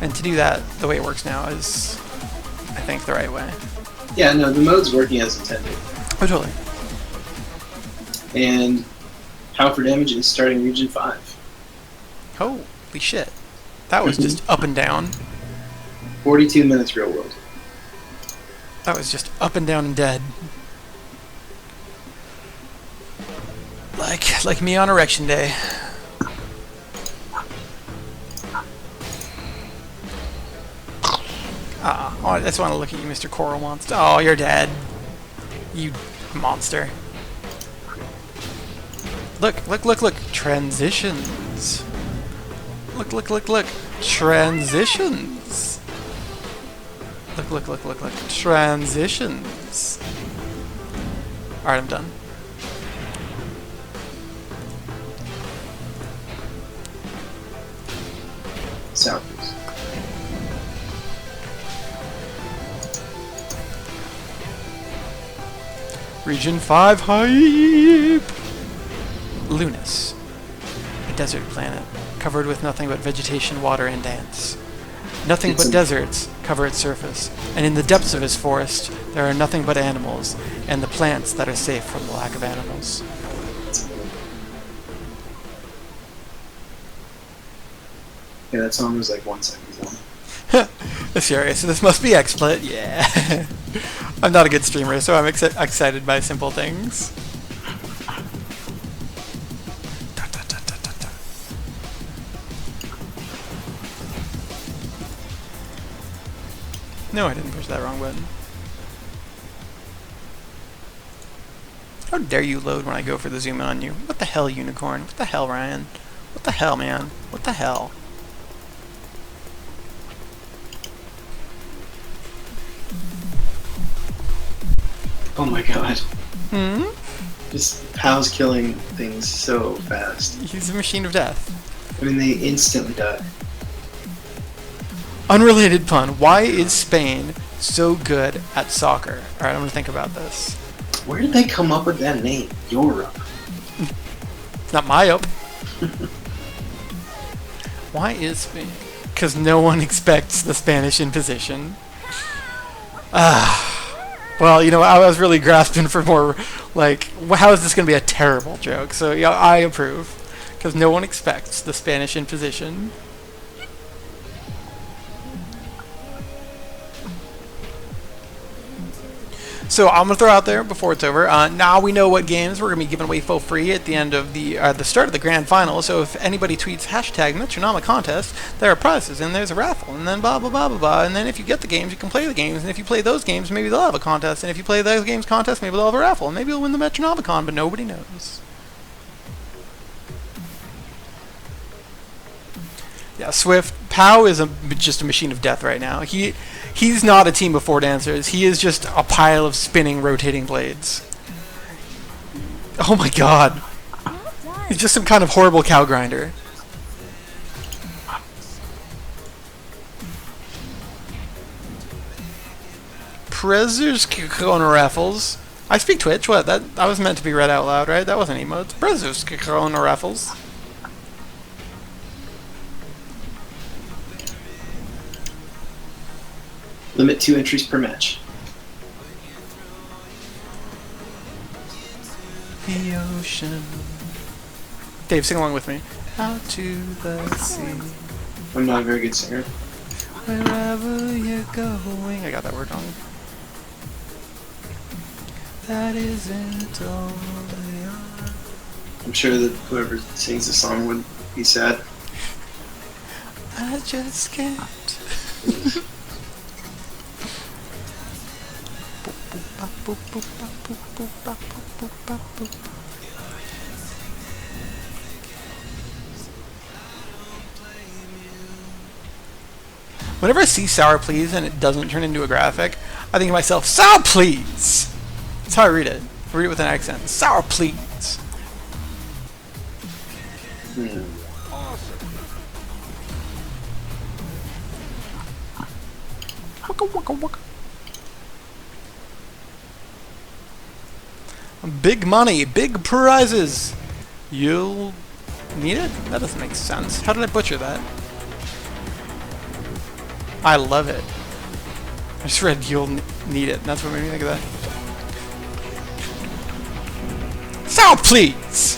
Speaker 1: And to do that the way it works now is, I think, the right way.
Speaker 2: Yeah, no, the mode's working as intended.
Speaker 1: Oh, totally.
Speaker 2: And Power for Damage is starting Region 5.
Speaker 1: Holy shit. That was just up and down.
Speaker 2: 42 minutes real world.
Speaker 1: That was just up and down and dead. Like me on erection day. Oh, I just want to look at you, Mr. Coral Monster. Oh, you're dead. You monster. Look. Transitions. Look. Transitions. Look. Transitions. Alright, I'm done.
Speaker 2: South.
Speaker 1: Region 5 hype! Lunas. A desert planet, covered with nothing but vegetation, water, and dance. Nothing but deserts cover its surface, and in the depths of its forest, there are nothing but animals, and the plants that are safe from the lack of animals.
Speaker 2: Yeah, that song was like 1 second long.
Speaker 1: Serious, so this must be XSplit? Yeah. I'm not a good streamer, so I'm excited by simple things. No, I didn't push that wrong button. How dare you load when I go for the zoom in on you? What the hell, Unicorn? What the hell, Ryan? What the hell, man? What the hell?
Speaker 2: Oh my god.
Speaker 1: Hmm?
Speaker 2: Just Pal's killing things so fast.
Speaker 1: He's a machine of death.
Speaker 2: I mean, they instantly die.
Speaker 1: Unrelated pun. Why is Spain so good at soccer? Alright, I'm gonna think about this.
Speaker 2: Where did they come up with that name? Europe.
Speaker 1: It's not my up. Why is Spain? Because no one expects the Spanish in position. Well, you know, I was really grasping for more, like, how is this going to be a terrible joke? So, yeah, I approve. Because no one expects the Spanish in position. So I'm gonna throw out there before it's over. Now we know what games we're gonna be giving away for free at the end of the start of the grand final. So if anybody tweets hashtag Metronomicon contest, there are prizes and there's a raffle and then blah blah blah blah blah. And then if you get the games, you can play the games. And if you play those games, maybe they'll have a contest. And if you play those games contest, maybe they'll have a raffle. And maybe you'll win the Metronomicon, but nobody knows. Yeah, Swift. Pow is just a machine of death right now. He's not a team of 4 dancers. He is just a pile of spinning, rotating blades. Oh my god. He's just some kind of horrible cow grinder. Prezers Corona Raffles. I speak Twitch. What? That was meant to be read out loud, right? That wasn't emotes. Prezers Corona Raffles.
Speaker 2: Limit 2 entries per match.
Speaker 1: The ocean. Dave, sing along with me. Out to the sea.
Speaker 2: I'm not a very good singer.
Speaker 1: Wherever you're going. I got that word wrong. That isn't all they are.
Speaker 2: I'm sure that whoever sings the song would be sad.
Speaker 1: I just can't. Whenever I see Sour Please and it doesn't turn into a graphic, I think to myself, Sour Please! That's how I read it. I read it with an accent. Sour Please! Waka waka waka. Big money, big prizes. You'll need it? That doesn't make sense. How did I butcher that? I love it. I just read you'll need it. That's what made me think of that. So please.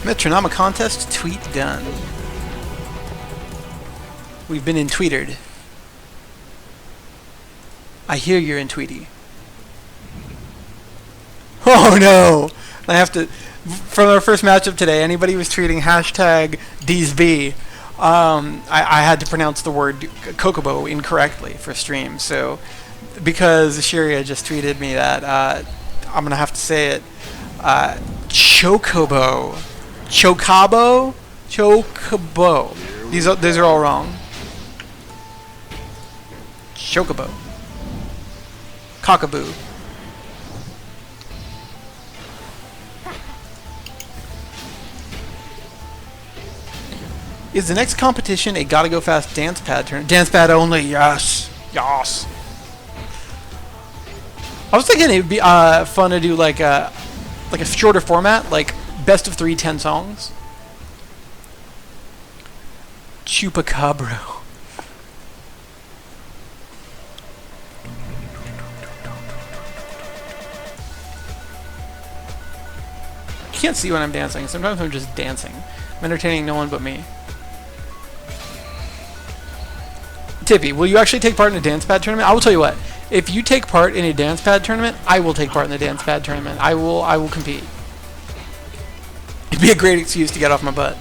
Speaker 1: Metronomicon contest tweet done. We've been in tweetered. I hear you're in Tweety. Oh no! I have to. From our first matchup today, anybody was tweeting hashtag DSB. I had to pronounce the word Kokobo incorrectly for stream. So, because Shiria just tweeted me that, I'm gonna have to say it. Chocobo. Chocabo? Chocobo. These are all wrong. Chocobo. Cockaboo. Is the next competition a Gotta Go Fast dance pad turn? Dance pad only, yes. Yes. I was thinking it would be fun to do like a shorter format, like best of 3 10 songs. Chupacabro. You can't see when I'm dancing. Sometimes I'm just dancing. I'm entertaining no one but me. Tippy, will you actually take part in a dance pad tournament? I will tell you what. If you take part in a dance pad tournament, I will take part in the dance pad tournament. I will compete. It'd be a great excuse to get off my butt.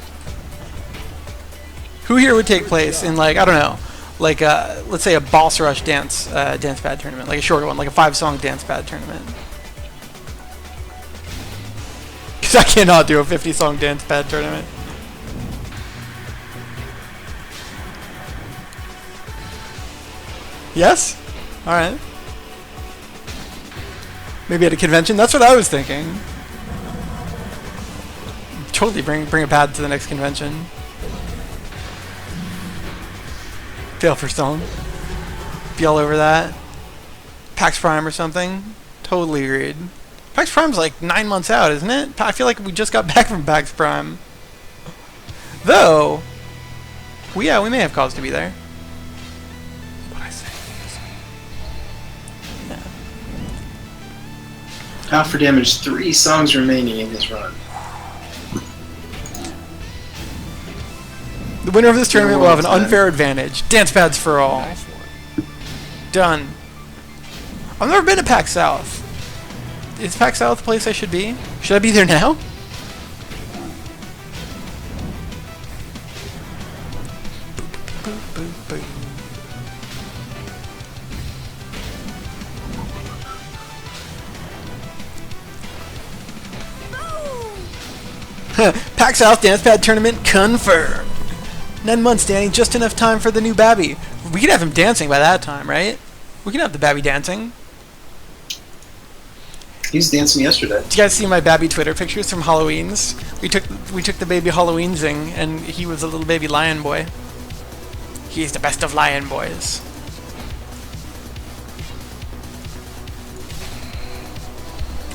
Speaker 1: Who here would take place in, like, I don't know, like let's say a Boss Rush dance pad tournament, like a shorter one, like a 5-song dance pad tournament? Because I cannot do a 50-song dance pad tournament. Yes? Alright. Maybe at a convention? That's what I was thinking. Totally bring a pad to the next convention. Fail for Stone. Be all over that. PAX Prime or something. Totally agreed. PAX Prime's like 9 months out, isn't it? I feel like we just got back from PAX Prime. Though, we may have cause to be there. What I say? Yeah.
Speaker 2: Out for damage, 3 songs remaining in this run.
Speaker 1: The winner of this tournament will have an unfair advantage. Dance pads for all. Done. I've never been to PAX South. Is PAX South the place I should be? Should I be there now? PAX South Dance Pad Tournament confirmed. 9 months, Danny. Just enough time for the new Babby. We can have him dancing by that time, right? We can have the Babby dancing.
Speaker 2: He was dancing yesterday.
Speaker 1: Did you guys see my Babby Twitter pictures from Halloweens? We took the baby Halloweensing, and he was a little baby lion boy. He's the best of lion boys.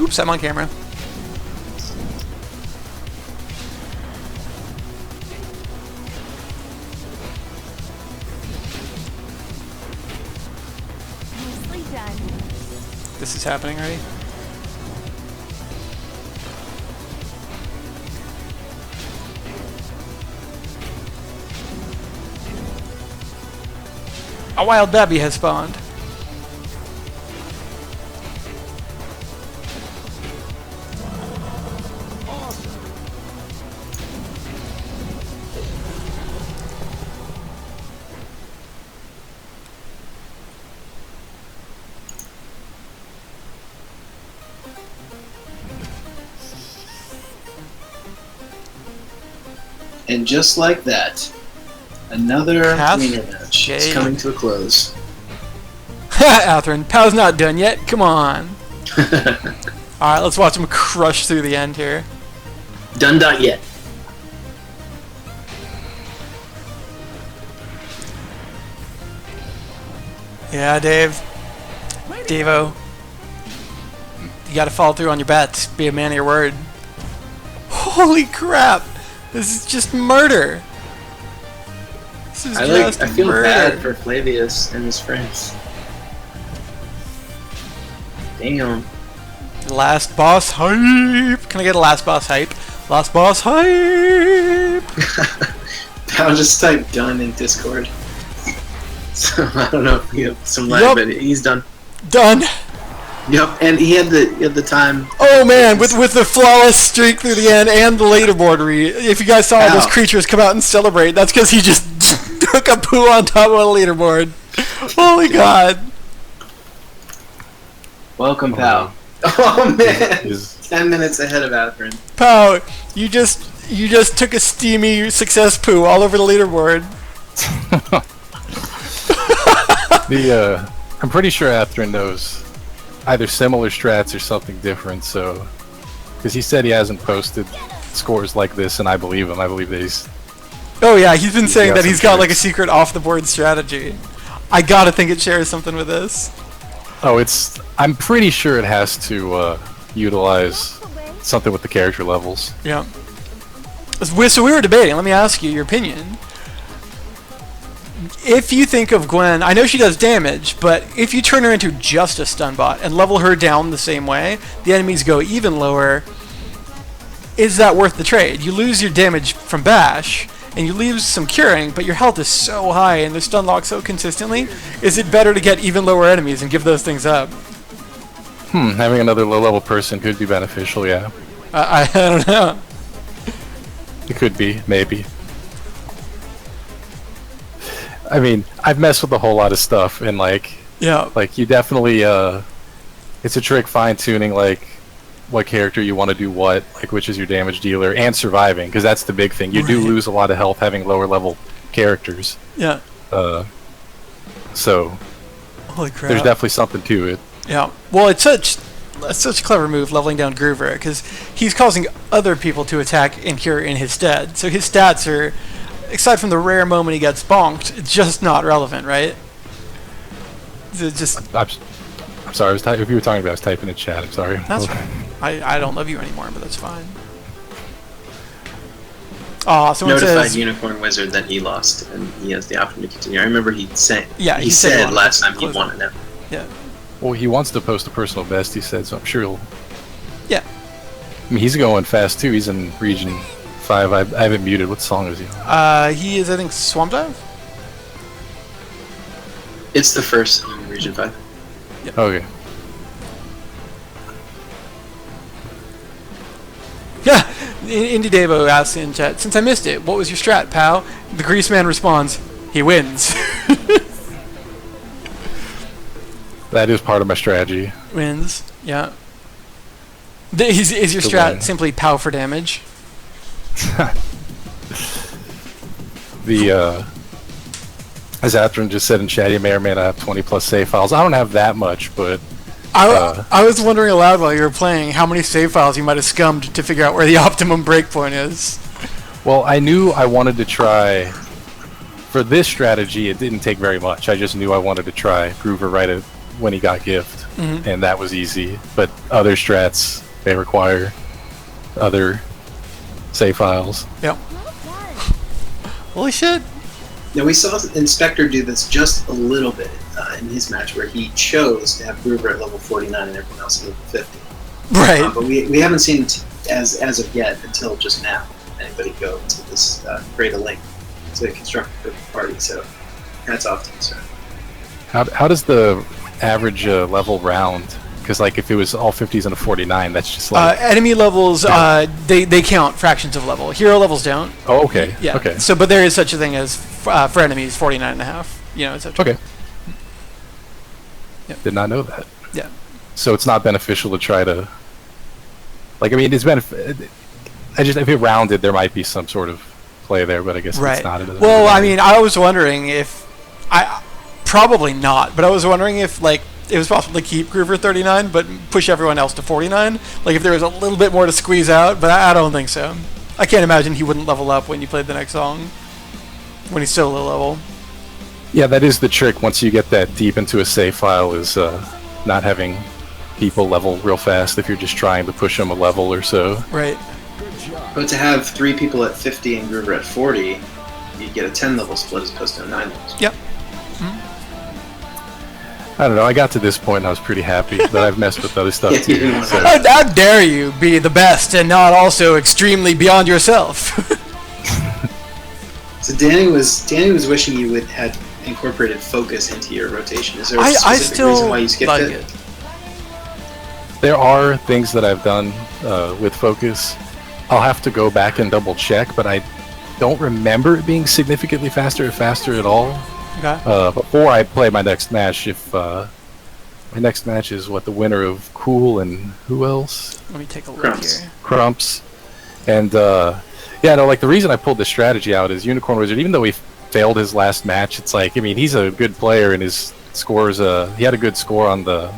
Speaker 1: Oops, I'm on camera. This is happening already. A wild Babby has spawned.
Speaker 2: And just like that, another arena match is coming to a close.
Speaker 1: Atherin, Pow's not done yet. Come on. Alright, let's watch him crush through the end here.
Speaker 2: Done not yet.
Speaker 1: Yeah, Dave. Devo. You gotta follow through on your bets. Be a man of your word. Holy crap! This is just murder. This is just
Speaker 2: I feel
Speaker 1: murder.
Speaker 2: bad for Flavius and his friends. Damn.
Speaker 1: Last boss hype. Can I get a last boss hype? Last boss hype.
Speaker 2: I'll just type done in Discord. So I don't know if we have some lag, but he's done.
Speaker 1: Done.
Speaker 2: Yep, and he had the time.
Speaker 1: Oh man, with the flawless streak through the end and the leaderboard read. If you guys saw all those creatures come out and celebrate, that's because he just took a poo on top of a leaderboard. Holy god.
Speaker 2: Welcome, Pal. Oh man, 10 minutes ahead of Atherin.
Speaker 1: Pow, you just took a steamy success poo all over the leaderboard.
Speaker 4: I'm pretty sure Atherin knows either similar strats or something different, so because he said he hasn't posted scores like this, and I believe him. I believe that he's...
Speaker 1: Oh yeah, he's been saying that he's got like a secret off-the-board strategy. I gotta think it shares something with this.
Speaker 4: Oh, I'm pretty sure it has to utilize something with the character levels.
Speaker 1: Yeah. So we were debating. Let me ask you your opinion. If you think of Gwen, I know she does damage, but if you turn her into just a stun bot and level her down the same way, the enemies go even lower. Is that worth the trade? You lose your damage from bash, and you lose some curing, but your health is so high and they're stun locked so consistently. Is it better to get even lower enemies and give those things up?
Speaker 4: Having another low-level person could be beneficial, yeah.
Speaker 1: I don't know.
Speaker 4: It could be, maybe. I mean, I've messed with a whole lot of stuff, and like you definitely, it's a trick fine-tuning, like, what character you want to do what, like which is your damage dealer, and surviving, because that's the big thing. You do lose a lot of health having lower-level characters.
Speaker 1: Yeah.
Speaker 4: So,
Speaker 1: holy crap.
Speaker 4: There's definitely something to it.
Speaker 1: Yeah. Well, it's such a clever move, leveling down Groover, because he's causing other people to attack and cure in his stead. So his stats are aside from the rare moment he gets bonked, it's just not relevant, right? It's just.
Speaker 4: I'm sorry. If you were talking about, I was typing in chat. I'm sorry.
Speaker 1: That's fine. I don't love you anymore, but that's fine. Oh, someone
Speaker 2: Notified
Speaker 1: says
Speaker 2: Unicorn Wizard that he lost, and he has the option to continue. I remember he said.
Speaker 1: Yeah,
Speaker 2: he said last time he won it.
Speaker 1: Yeah.
Speaker 4: Well, he wants to post a personal best. He said, so I'm sure he'll.
Speaker 1: Yeah.
Speaker 4: I mean, he's going fast too. He's in region 5. I haven't muted. What song is he on?
Speaker 1: He is, I think, Swamp Dive.
Speaker 2: It's the first song in region 5.
Speaker 1: Yep.
Speaker 4: Okay.
Speaker 1: Yeah, Indy Devo asks in chat, since I missed it, what was your strat, pal? The Grease Man responds, he wins.
Speaker 4: That is part of my strategy.
Speaker 1: Wins, yeah. Is your strat simply pow for damage? As Atron just said in chat, you may or may not have 20 plus save files. I don't have that much, but... I was wondering aloud while you were playing how many save files you might have scummed to figure out where the optimum breakpoint is.
Speaker 4: Well, I knew I wanted to try... For this strategy, it didn't take very much. I just knew I wanted to try Groover right when he got gift, and that was easy. But other strats, they require other save files.
Speaker 1: Yep. Holy shit!
Speaker 2: Now, we saw Inspector do this just a little bit in his match, where he chose to have Groover at level 49 and everyone else at level 50.
Speaker 1: Right.
Speaker 2: But we haven't seen, as of yet, until just now, anybody go to this create a link to construct a perfect party, so hats off to him, sir.
Speaker 4: How does the average level round? Because like if it was all 50s and a 49, that's just like...
Speaker 1: enemy levels, they count fractions of level. Hero levels don't.
Speaker 4: Oh, okay.
Speaker 1: Yeah.
Speaker 4: Okay.
Speaker 1: So, but there is such a thing as, for enemies, 49 and a half. You know, etc.
Speaker 4: Okay.
Speaker 1: Yep.
Speaker 4: Did not know that.
Speaker 1: Yeah.
Speaker 4: So it's not beneficial to try to... Like, I mean, it's if it rounded, there might be some sort of play there, but I guess it's not.
Speaker 1: Well, I mean, I was wondering if... Probably not, but I was wondering if, like, it was possible to keep Groover 39, but push everyone else to 49. Like, if there was a little bit more to squeeze out, but I don't think so. I can't imagine he wouldn't level up when you played the next song, when he's still low level.
Speaker 4: Yeah, that is the trick. Once you get that deep into a save file, is not having people level real fast if you're just trying to push them a level or so.
Speaker 1: Right.
Speaker 2: But to have 3 people at 50 and Groover at 40, you get a 10 level split as opposed to a 9 level split.
Speaker 1: Yep.
Speaker 4: I don't know, I got to this point and I was pretty happy, but I've messed with other stuff too. So.
Speaker 1: How dare you be the best and not also extremely beyond yourself?
Speaker 2: So Danny was wishing you had incorporated focus into your rotation. Is there a specific reason why you skipped it?
Speaker 4: There are things that I've done with focus. I'll have to go back and double check, but I don't remember it being significantly faster at all.
Speaker 1: Okay.
Speaker 4: Before I play my next match, if my next match is the winner of Cool and who else?
Speaker 1: Let me take a look here.
Speaker 4: Crumps. And like the reason I pulled this strategy out is Unicorn Wizard, even though he failed his last match, it's like, I mean, he's a good player and his scores, he had a good score on the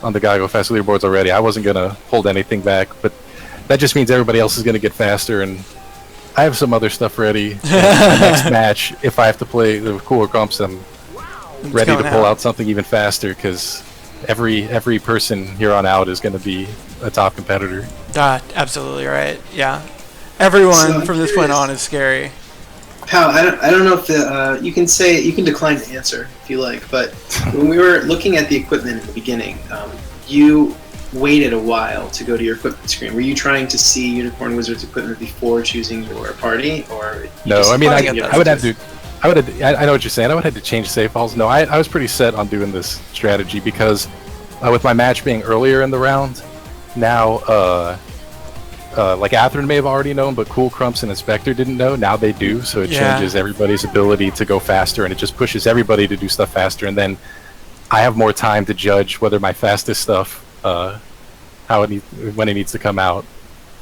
Speaker 4: Guy Go Fast leaderboards already. I wasn't going to hold anything back, but that just means everybody else is going to get faster, and I have some other stuff ready. The next match, if I have to play the Cooler Crumps, I'm ready to pull out something even faster, because every person here on out is going to be a top competitor.
Speaker 1: Absolutely right. Yeah, everyone from this point on is scary.
Speaker 2: Pal, I don't know if you can decline to answer if you like, but when we were looking at the equipment in the beginning, you waited a while to go to your equipment screen. Were you trying to see Unicorn Wizard's equipment before choosing your party, or
Speaker 4: no? I mean, I would have to. I know what you're saying. I would have to change save files. No, I was pretty set on doing this strategy because with my match being earlier in the round, now like Atherin may have already known, but Cool Crumps and Inspector didn't know. Now they do, so it changes everybody's ability to go faster, and it just pushes everybody to do stuff faster. And then I have more time to judge whether my fastest stuff, when it needs to come out.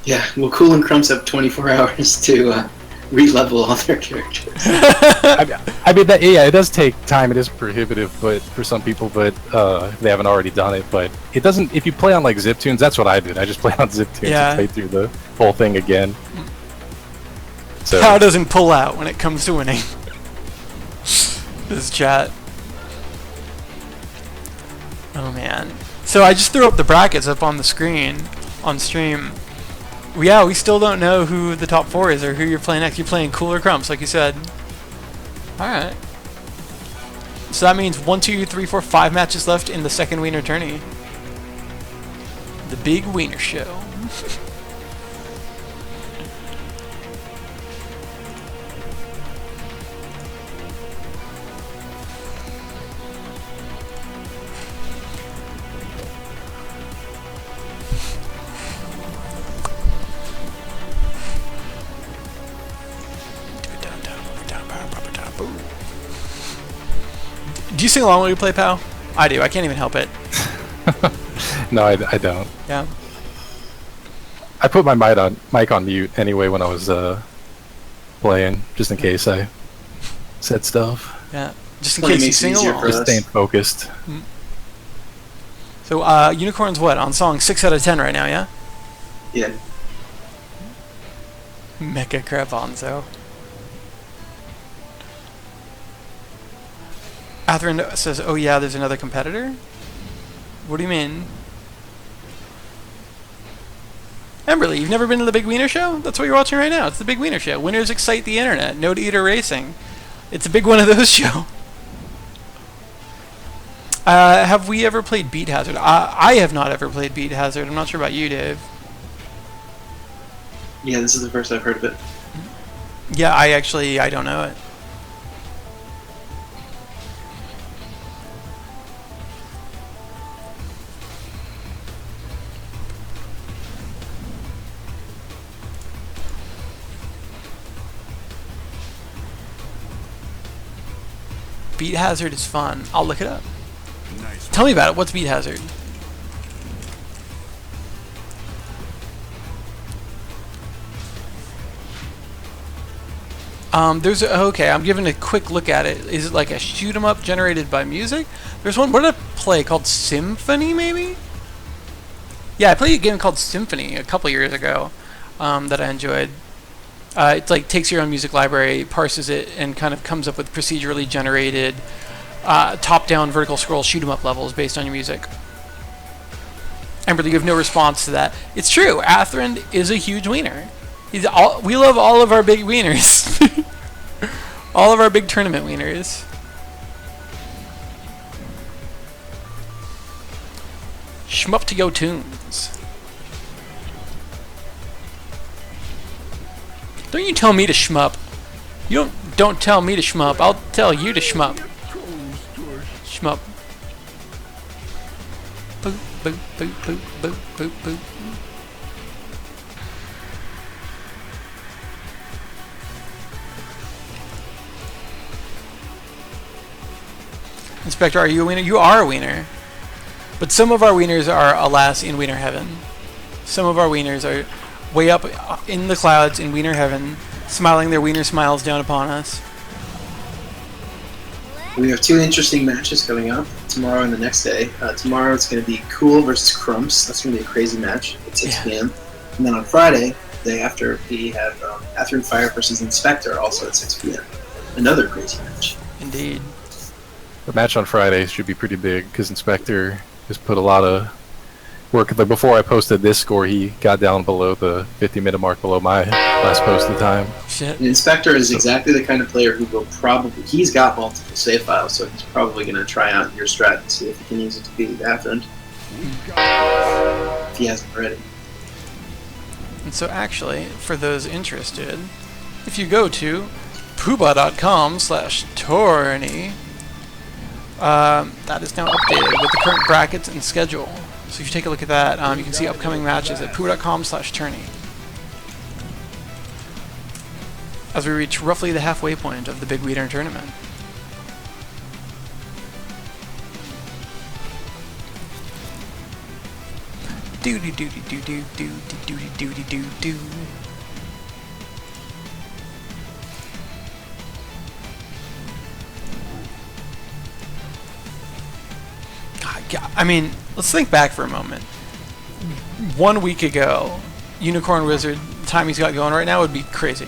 Speaker 2: Yeah, well, Cool and Crumps have 24 hours to re-level all their characters.
Speaker 4: I mean, it does take time. It is prohibitive, but for some people, but if they haven't already done it. But it doesn't. If you play on like Ziptunes, that's what I did. I just played on Ziptunes and played through the whole thing again. So
Speaker 1: Pow doesn't pull out when it comes to winning. This chat. Oh man. So I just threw up the brackets up on the screen on stream. Yeah, we still don't know who the top 4 is or who you're playing next. You're playing Cooler Crumps, like you said. Alright. So that means 1, 2, 3, 4, 5 matches left in the second wiener tourney. The big wiener show. Do you sing along when you play POW? I do. I can't even help it.
Speaker 4: No, I don't.
Speaker 1: Yeah.
Speaker 4: I put my mic on mute anyway when I was playing, just in case I said stuff.
Speaker 1: Yeah. Just in case you sing along.
Speaker 4: Just staying focused.
Speaker 1: Mm. So, Unicorn's what? On song 6 out of 10 right now, yeah?
Speaker 2: Yeah.
Speaker 1: Mecha Craponzo. Atherin says, oh yeah, there's another competitor? What do you mean? Emberly, you've never been to the Big Wiener Show? That's what you're watching right now. It's the Big Wiener Show. Winners excite the internet. No to eater racing. It's a big one of those show. Have we ever played Beat Hazard? I have not ever played Beat Hazard. I'm not sure about you, Dave.
Speaker 2: Yeah, this is the first I've heard of it.
Speaker 1: Yeah, I don't know it. Beat Hazard is fun. I'll look it up. Nice. Tell me about it. What's Beat Hazard? Okay, I'm giving a quick look at it. Is it like a shoot 'em up generated by music? There's one, what did I play, called Symphony maybe? Yeah, I played a game called Symphony a couple years ago that I enjoyed. It like takes your own music library, parses it, and kind of comes up with procedurally generated top-down vertical scroll shoot 'em up levels based on your music. Amber, you have no response to that. It's true. Athrend is a huge wiener. We love all of our big wieners. All of our big tournament wieners. Shmup to go tunes. Don't you tell me to shmup. You don't tell me to shmup. I'll tell you to shmup. Shmup. Boop, boop, boop, boop, boop, boop, boop. Inspector, are you a wiener? You are a wiener. But some of our wieners are, alas, in wiener heaven. Some of our wieners are way up in the clouds in wiener heaven, smiling their wiener smiles down upon us.
Speaker 2: We have 2 interesting matches coming up tomorrow and the next day. Tomorrow it's going to be Cool versus Crumps. That's going to be a crazy match at 6 p.m. And then on Friday, the day after, we have Athrun Fire versus Inspector, also at 6 p.m. Another crazy match.
Speaker 1: Indeed.
Speaker 4: The match on Friday should be pretty big because Inspector has put a lot of work. Like before I posted this score, he got down below the 50-minute mark below my last posted time.
Speaker 1: Shit.
Speaker 2: The Inspector is exactly the kind of player who will probably... He's got multiple save files, so he's probably going to try out your strat and see if he can use it to beat Athrun. If he hasn't already.
Speaker 1: And so actually, for those interested, if you go to Puuba.com/tourney, that is now updated with the current brackets and schedule. So if you take a look at that, you can see upcoming matches at Puuba.com/tourney. As we reach roughly the halfway point of the Big Wiener tournament. Doody doody doo doo doo doody doody doo doo. I mean, let's think back for a moment. 1 week ago, Unicorn Wizard, the time he's got going right now, would be crazy.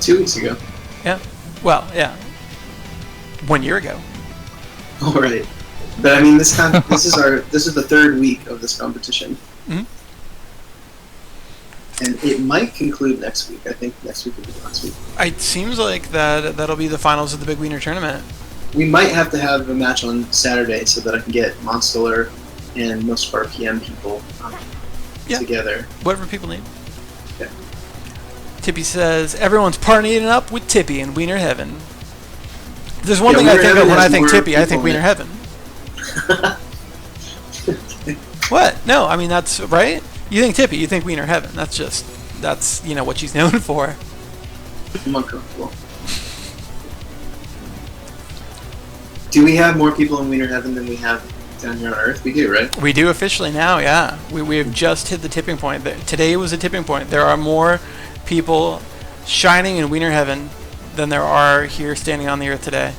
Speaker 2: 2 weeks ago.
Speaker 1: Yeah. Well, yeah. 1 year ago.
Speaker 2: All right. But I mean, this is the third week of this competition.
Speaker 1: Mm-hmm.
Speaker 2: And it might conclude next week. I think next week will be the last week.
Speaker 1: It seems like that'll be the finals of the Big Wiener Tournament.
Speaker 2: We might have to have a match on Saturday so that I can get Monster and most of our PM people together.
Speaker 1: Whatever people need.
Speaker 2: Yeah.
Speaker 1: Tippy says, everyone's partying up with Tippy in Wiener Heaven. There's one thing I think of when I think Tippy, I think Wiener Heaven. What? No, I mean, that's right. You think Tippy, you think Wiener Heaven. That's what she's known for.
Speaker 2: I'm uncomfortable. Do we have more people in Wiener Heaven than we have down here on Earth? We do, right?
Speaker 1: We do officially now, yeah. We have just hit the tipping point. Today was a tipping point. There are more people shining in Wiener Heaven than there are here standing on the Earth today.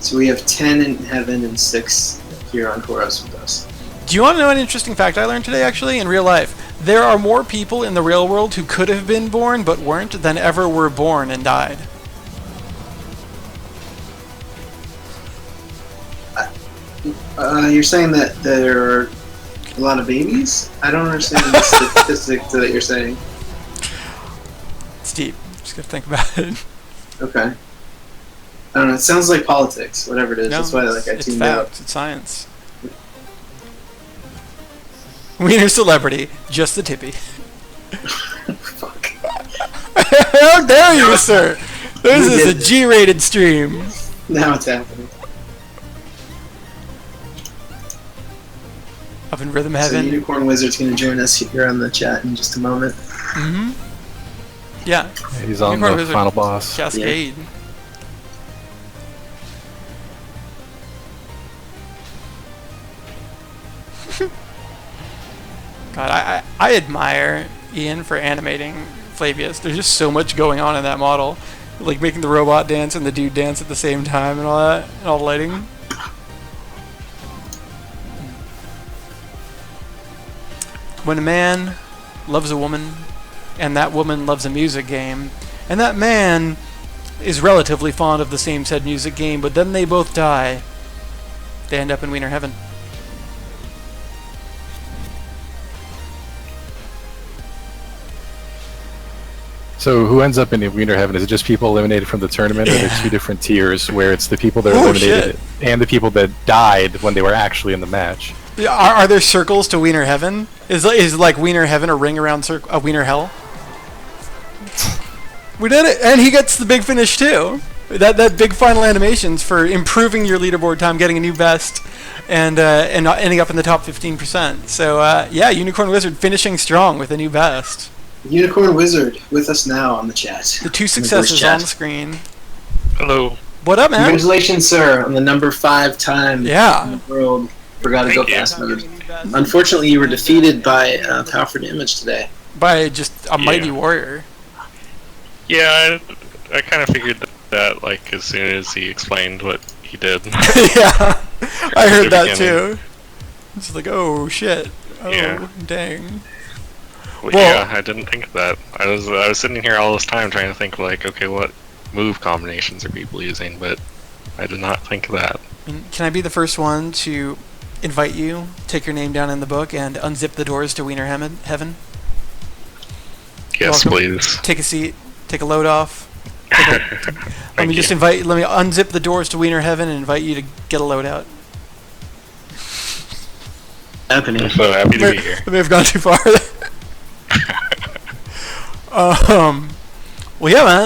Speaker 2: So we have 10 in Heaven and 6 here on Koros with us.
Speaker 1: Do you want to know an interesting fact I learned today, actually, in real life? There are more people in the real world who could have been born but weren't than ever were born and died.
Speaker 2: You're saying that there are a lot of babies? I don't understand the statistic that you're saying.
Speaker 1: It's deep. Just gotta think about it.
Speaker 2: Okay. I don't know. It sounds like politics, whatever it is.
Speaker 1: No,
Speaker 2: that's why I tuned out.
Speaker 1: It's science. Wiener celebrity, just the Tippy.
Speaker 2: Fuck.
Speaker 1: How dare you, sir? This is a G-rated stream.
Speaker 2: Now it's happening.
Speaker 1: Up in Rhythm
Speaker 2: So
Speaker 1: Heaven.
Speaker 2: Unicorn Wizard's going to join us here on the chat in just a moment.
Speaker 1: Mm-hmm. Yeah.
Speaker 4: He's on
Speaker 1: Unicorn
Speaker 4: the
Speaker 1: Wizard.
Speaker 4: final boss.
Speaker 1: Cascade. God, I admire Ian for animating Flavius. There's just so much going on in that model. Like making the robot dance and the dude dance at the same time and all that, and all the lighting. When a man loves a woman, and that woman loves a music game, and that man is relatively fond of the same said music game, but then they both die, they end up in Wiener Heaven.
Speaker 4: So who ends up in Wiener Heaven? Is it just people eliminated from the tournament, or are there two different tiers where it's the people that are eliminated and the people that died when they were actually in the match?
Speaker 1: Are there circles to Wiener Heaven? Is like Wiener Heaven a ring around a Wiener Hell? We did it, and he gets the big finish too. That big final animations for improving your leaderboard time, getting a new best, and ending up in the top 15%. So yeah, Unicorn Wizard finishing strong with a new best.
Speaker 2: Unicorn Wizard with us now on the chat.
Speaker 1: The two successes on the screen.
Speaker 5: Hello.
Speaker 1: What up, man?
Speaker 2: Congratulations, sir, on the number 5 time in the world. Forgot to go fast mode. Unfortunately, you were defeated by Power for Damage today.
Speaker 1: By just a mighty warrior.
Speaker 5: Yeah, I kind of figured that like as soon as he explained what he did.
Speaker 1: Yeah, I heard that too. It's like, oh shit. Oh, dang.
Speaker 5: Well, yeah, I didn't think of that. I was sitting here all this time trying to think like, okay, what move combinations are people using, but I did not think of that.
Speaker 1: Can I be the first one to invite you, take your name down in the book, and unzip the doors to Wiener Heaven?
Speaker 5: Yes, please.
Speaker 1: Take a seat. Take a load off. Let me unzip the doors to Wiener Heaven and invite you to get a load out.
Speaker 2: Happening.
Speaker 5: I'm so happy to be here.
Speaker 1: I may have gone too far. Well, yeah, man.